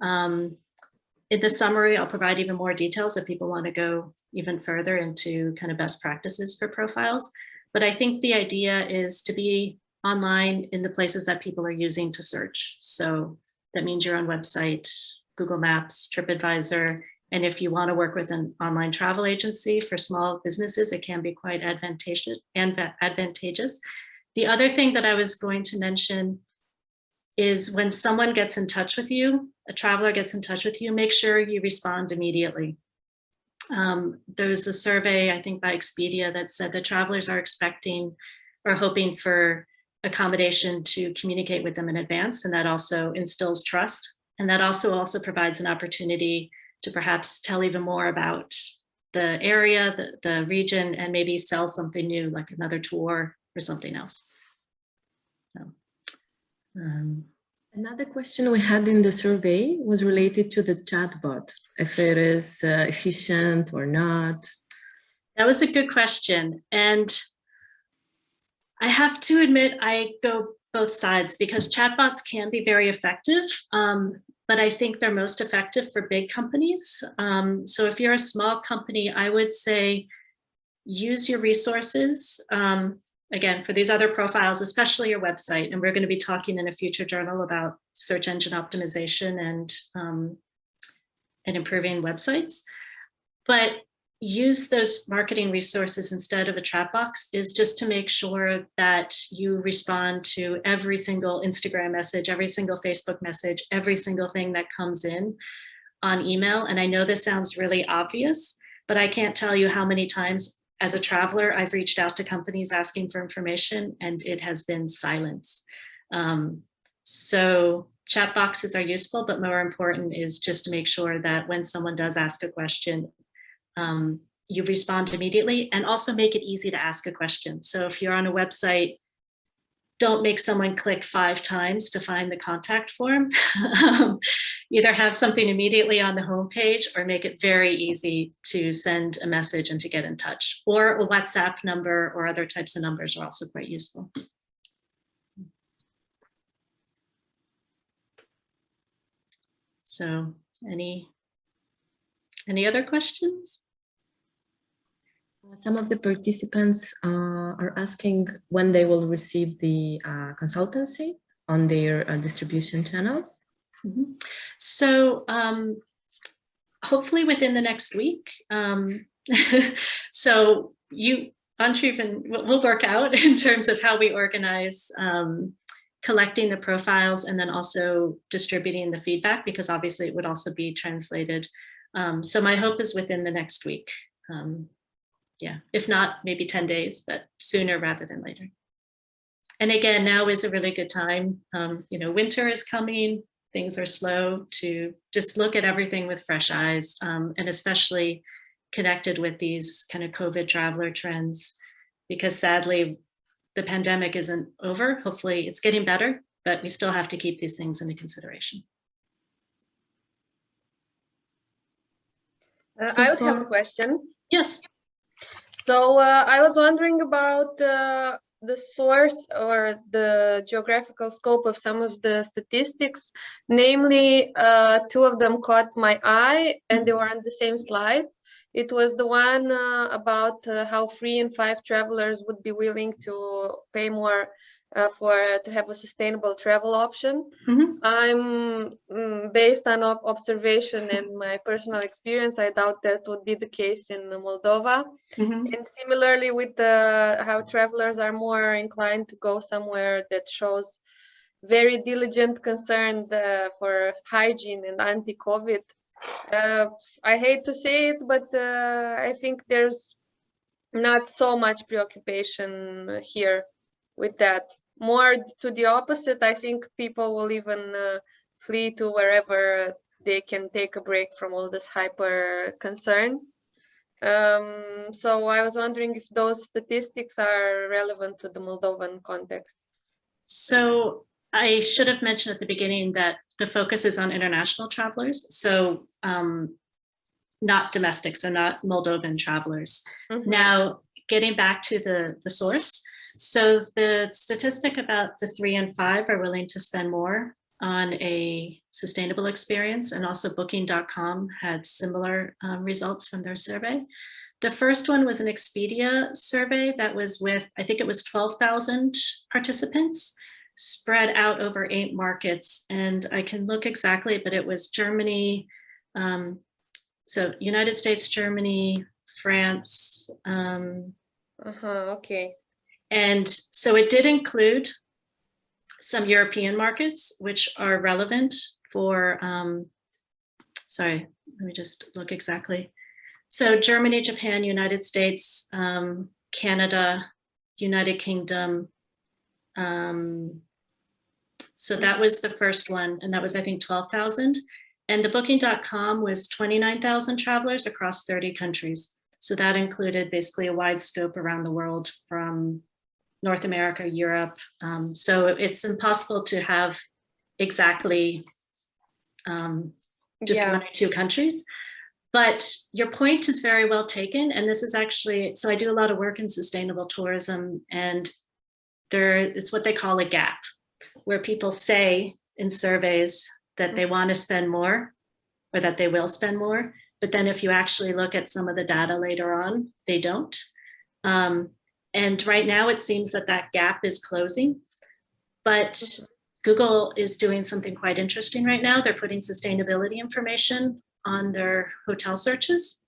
In the summary, I'll provide even more details if people want to go even further into kind of best practices for profiles. But I think the idea is to be online in the places that people are using to search. So that means your own website, Google Maps, TripAdvisor. And if you want to work with an online travel agency for small businesses, it can be quite advantageous. The other thing that I was going to mention is when someone gets in touch with you, a traveler gets in touch with you, make sure you respond immediately. There was a survey, I think by Expedia, that said that travelers are expecting or hoping for accommodation to communicate with them in advance, and that also instills trust. And that also provides an opportunity to perhaps tell even more about the area, the region, and maybe sell something new, like another tour or something else. So, another question we had in the survey was related to the chatbot, if it is efficient or not. That was a good question. And I have to admit, I go both sides because chatbots can be very effective, but I think they're most effective for big companies. So if you're a small company, I would say use your resources. Again, for these other profiles, especially your website, and we're going to be talking in a future journal about search engine optimization and improving websites. But use those marketing resources instead of a chat box is just to make sure that you respond to every single Instagram message, every single Facebook message, every single thing that comes in on email. And I know this sounds really obvious, but I can't tell you how many times as a traveler, I've reached out to companies asking for information and it has been silence. So chat boxes are useful, but more important is just to make sure that when someone does ask a question, you respond immediately, and also make it easy to ask a question. So if you're on a website, don't make someone click 5 times to find the contact form. Either have something immediately on the homepage or make it very easy to send a message and to get in touch. Or a WhatsApp number or other types of numbers are also quite useful. So any other questions? Some of the participants are asking when they will receive the consultancy on their distribution channels. Mm-hmm. So hopefully within the next week. So ANTRIM will work out in terms of how we organize collecting the profiles and then also distributing the feedback, because obviously it would also be translated. So my hope is within the next week. Yeah, if not, maybe 10 days, but sooner rather than later. And again, now is a really good time. Winter is coming, things are slow, to just look at everything with fresh eyes, and especially connected with these kind of COVID traveler trends, because sadly, the pandemic isn't over. Hopefully it's getting better, but we still have to keep these things into consideration. I would have a question. Yes. So I was wondering about the source or the geographical scope of some of the statistics. Namely, 2 of them caught my eye and they were on the same slide. It was the one about how 3 in 5 travelers would be willing to pay more to have a sustainable travel option. Mm-hmm. I'm based on observation and my personal experience, I doubt that would be the case in Moldova. Mm-hmm. And similarly with how travelers are more inclined to go somewhere that shows very diligent concern for hygiene and anti-COVID. I hate to say it, but I think there's not so much preoccupation here with that. More to the opposite, I think people will even flee to wherever they can take a break from all this hyper concern. So I was wondering if those statistics are relevant to the Moldovan context. So I should have mentioned at the beginning that the focus is on international travelers. So not domestic, so not Moldovan travelers. Now, getting back to the source. So the statistic about the 3 and 5 are willing to spend more on a sustainable experience, and also booking.com had similar results from their survey. The first one was an Expedia survey that was with, I think it was 12,000 participants spread out over 8 markets. And I can look exactly, but it was Germany, so United States, Germany, France. Okay. And so it did include some European markets, which are relevant for, sorry, let me just look exactly. So Germany, Japan, United States, Canada, United Kingdom. So that was the first one, and that was, I think, 12,000. And the booking.com was 29,000 travelers across 30 countries. So that included basically a wide scope around the world from North America, Europe. So it's impossible to have exactly just 1 or 2 countries. But your point is very well taken. And this is actually, so I do a lot of work in sustainable tourism, and it's what they call a gap, where people say in surveys that they want to spend more or that they will spend more. But then if you actually look at some of the data later on, they don't. And right now it seems that that gap is closing. But Google is doing something quite interesting right now. They're putting sustainability information on their hotel searches.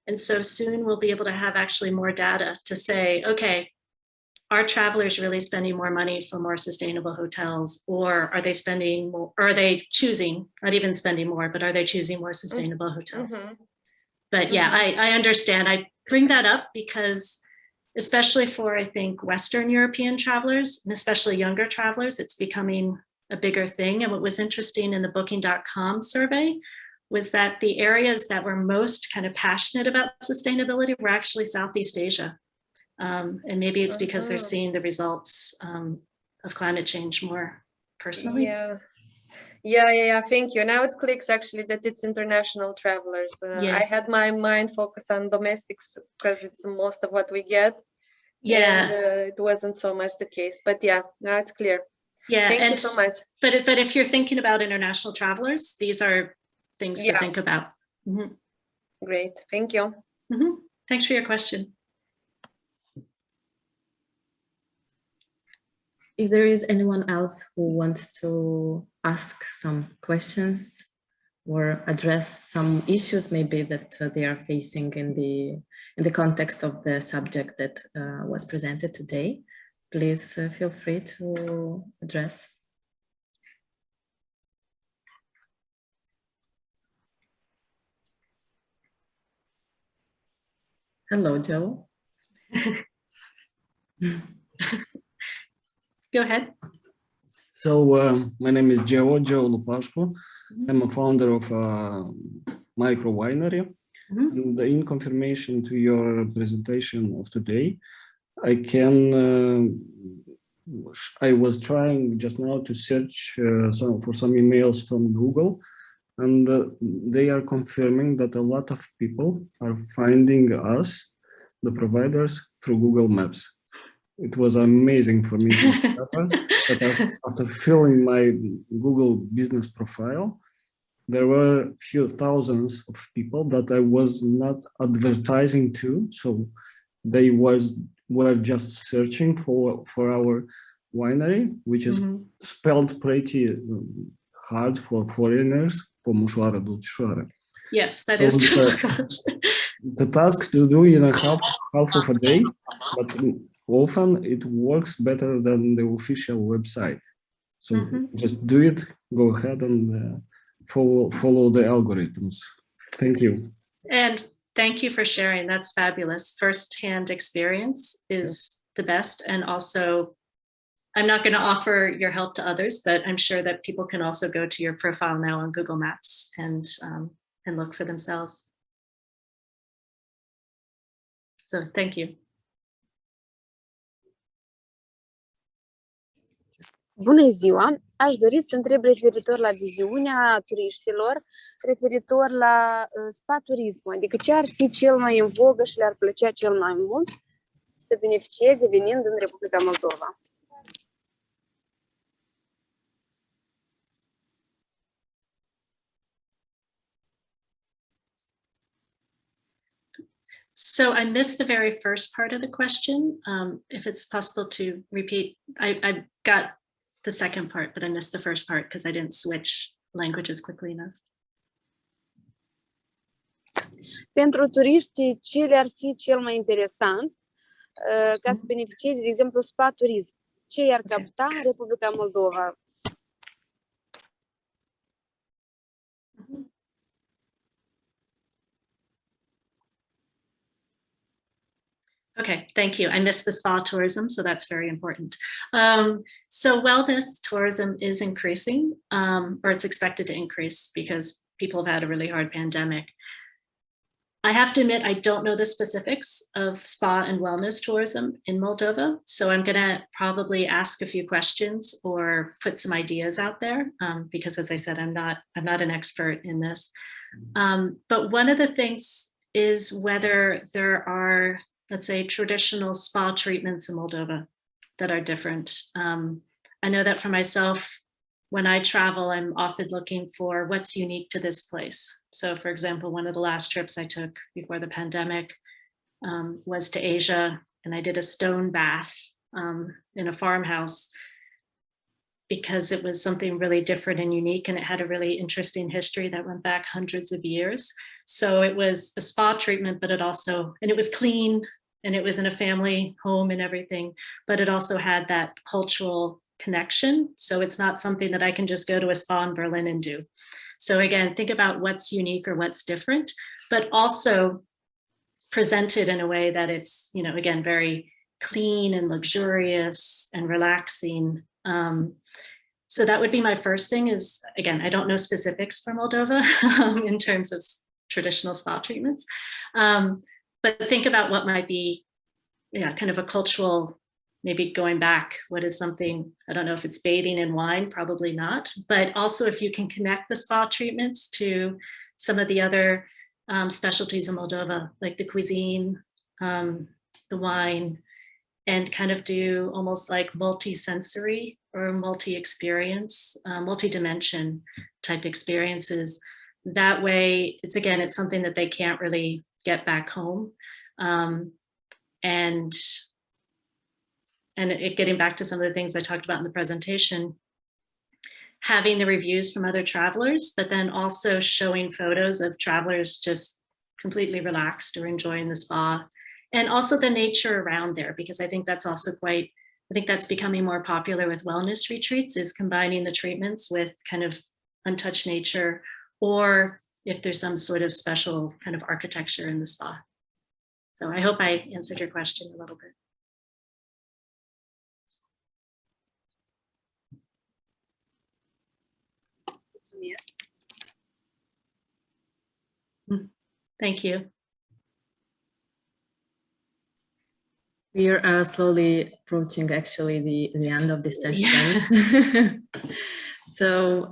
And so soon we'll be able to have actually more data to say, okay, are travelers really spending more money for more sustainable hotels, or are they spending more, or are they choosing, not even spending more, but are they choosing more sustainable hotels? But yeah, I understand. I bring that up because especially for, I think, Western European travelers, and especially younger travelers, it's becoming a bigger thing. And what was interesting in the booking.com survey was that the areas that were most kind of passionate about sustainability were actually Southeast Asia. And maybe it's because they're seeing the results of climate change more personally. Yeah. Thank you. Now it clicks actually that it's international travelers. I had my mind focused on domestics because it's most of what we get. Yeah. And it wasn't so much the case, but yeah, now it's clear. Yeah. Thank you so much. But if you're thinking about international travelers, these are things to think about. Great. Thank you. Thanks for your question. If there is anyone else who wants to ask some questions or address some issues maybe that they are facing in the context of the subject that was presented today, please feel free to address. Hello, Joe. Go ahead. So my name is Joe Lupashko. I'm a founder of a micro winery. And in confirmation to your presentation of today, I was trying just now to search for some emails from Google, and they are confirming that a lot of people are finding us, the providers, through Google Maps. It was amazing for me to discover that after filling my Google business profile, there were a few thousands of people that I was not advertising to. So they were just searching for our winery, which is spelled pretty hard for foreigners. Yes, that is the task to do in a half of a day, but often it works better than the official website. So just do it, go ahead and follow the algorithms. Thank you. And thank you for sharing. That's fabulous. First-hand experience is the best. And also, I'm not going to offer your help to others, but I'm sure that people can also go to your profile now on Google Maps and look for themselves. So thank you. Bună ziua! aș dori să întreb referitor la viziunea turiștilor, referitor la spa turism, adică ce ar fi cel mai în vogă și le-ar plăcea cel mai mult să beneficieze venind în Republica Moldova. So I missed the very first part of the question. If it's possible to repeat, I got the second part, but I missed the first part because I didn't switch languages quickly enough. Pentru turiști, ce le-ar fi cel mai interesant ca să beneficieze, de exemplu, spa turism? Ce i-ar capta în Republica Moldova? Okay, thank you. I missed the spa tourism, so that's very important. So wellness tourism is increasing, or it's expected to increase because people have had a really hard pandemic. I have to admit, I don't know the specifics of spa and wellness tourism in Moldova, so I'm going to probably ask a few questions or put some ideas out there, because as I said, I'm not an expert in this. But one of the things is whether there are, let's say, traditional spa treatments in Moldova that are different. I know that for myself, when I travel, I'm often looking for what's unique to this place. So for example, one of the last trips I took before the pandemic was to Asia, and I did a stone bath in a farmhouse because it was something really different and unique, and it had a really interesting history that went back hundreds of years. So it was a spa treatment, but it was clean, and it was in a family home and everything, but it also had that cultural connection. So it's not something that I can just go to a spa in Berlin and do. So again, think about what's unique or what's different, but also presented in a way that it's, you know, again, very clean and luxurious and relaxing. So that would be my first thing is, again, I don't know specifics for Moldova in terms of traditional spa treatments, but think about what might be, yeah, kind of a cultural, maybe going back, what is something, I don't know if it's bathing in wine, probably not, but also if you can connect the spa treatments to some of the other specialties in Moldova, like the cuisine, the wine, and kind of do almost like multi-sensory or multi-experience, multi-dimension type experiences. That way, it's something that they can't really get back home. And it getting back to some of the things I talked about in the presentation, having the reviews from other travelers, but then also showing photos of travelers just completely relaxed or enjoying the spa, and also the nature around there, because I think that's also I think that's becoming more popular with wellness retreats, is combining the treatments with kind of untouched nature, or if there's some sort of special kind of architecture in the spa. So I hope I answered your question a little bit. Thank you. We are slowly approaching actually the end of the session. Yeah. So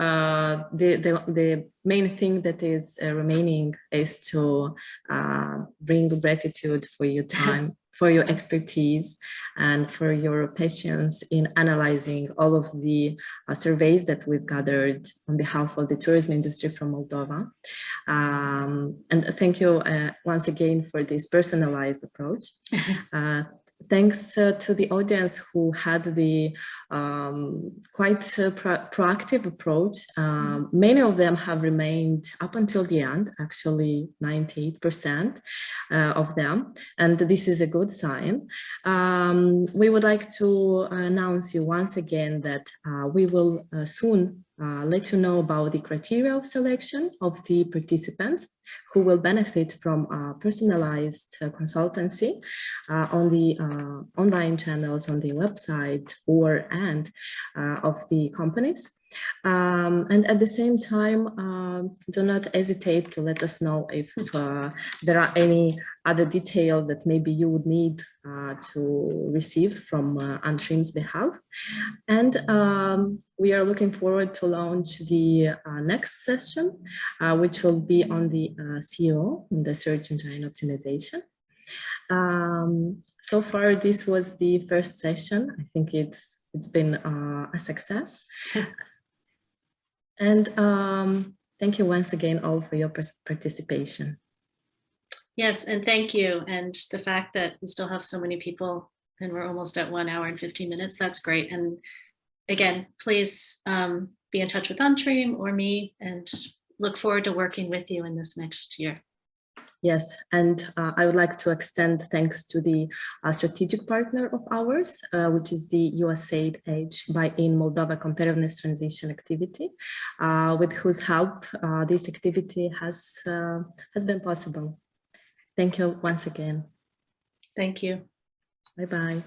the main thing that is remaining is to bring gratitude for your time, for your expertise, and for your patience in analyzing all of the surveys that we've gathered on behalf of the tourism industry from Moldova. And thank you once again for this personalized approach. Thanks to the audience who had the quite proactive approach. Many of them have remained up until the end, actually 98% of them, and this is a good sign. We would like to announce you once again that we will soon let you know about the criteria of selection of the participants who will benefit from personalized consultancy on the online channels, on the website and of the companies. And at the same time, do not hesitate to let us know if there are any other details that maybe you would need to receive from ANTRIM's behalf. And we are looking forward to launch the next session, which will be on the SEO, the search engine optimization. So far, this was the first session. I think it's been a success. And thank you once again all for your participation. Yes, and thank you. And the fact that we still have so many people and we're almost at 1 hour and 15 minutes, that's great. And again, please be in touch with ANTRIM or me, and look forward to working with you in this next year. Yes, and I would like to extend thanks to the strategic partner of ours, which is the USAID Age Buy in Moldova Competitiveness Transition activity, with whose help this activity has been possible. Thank you once again. Thank you. Bye-bye.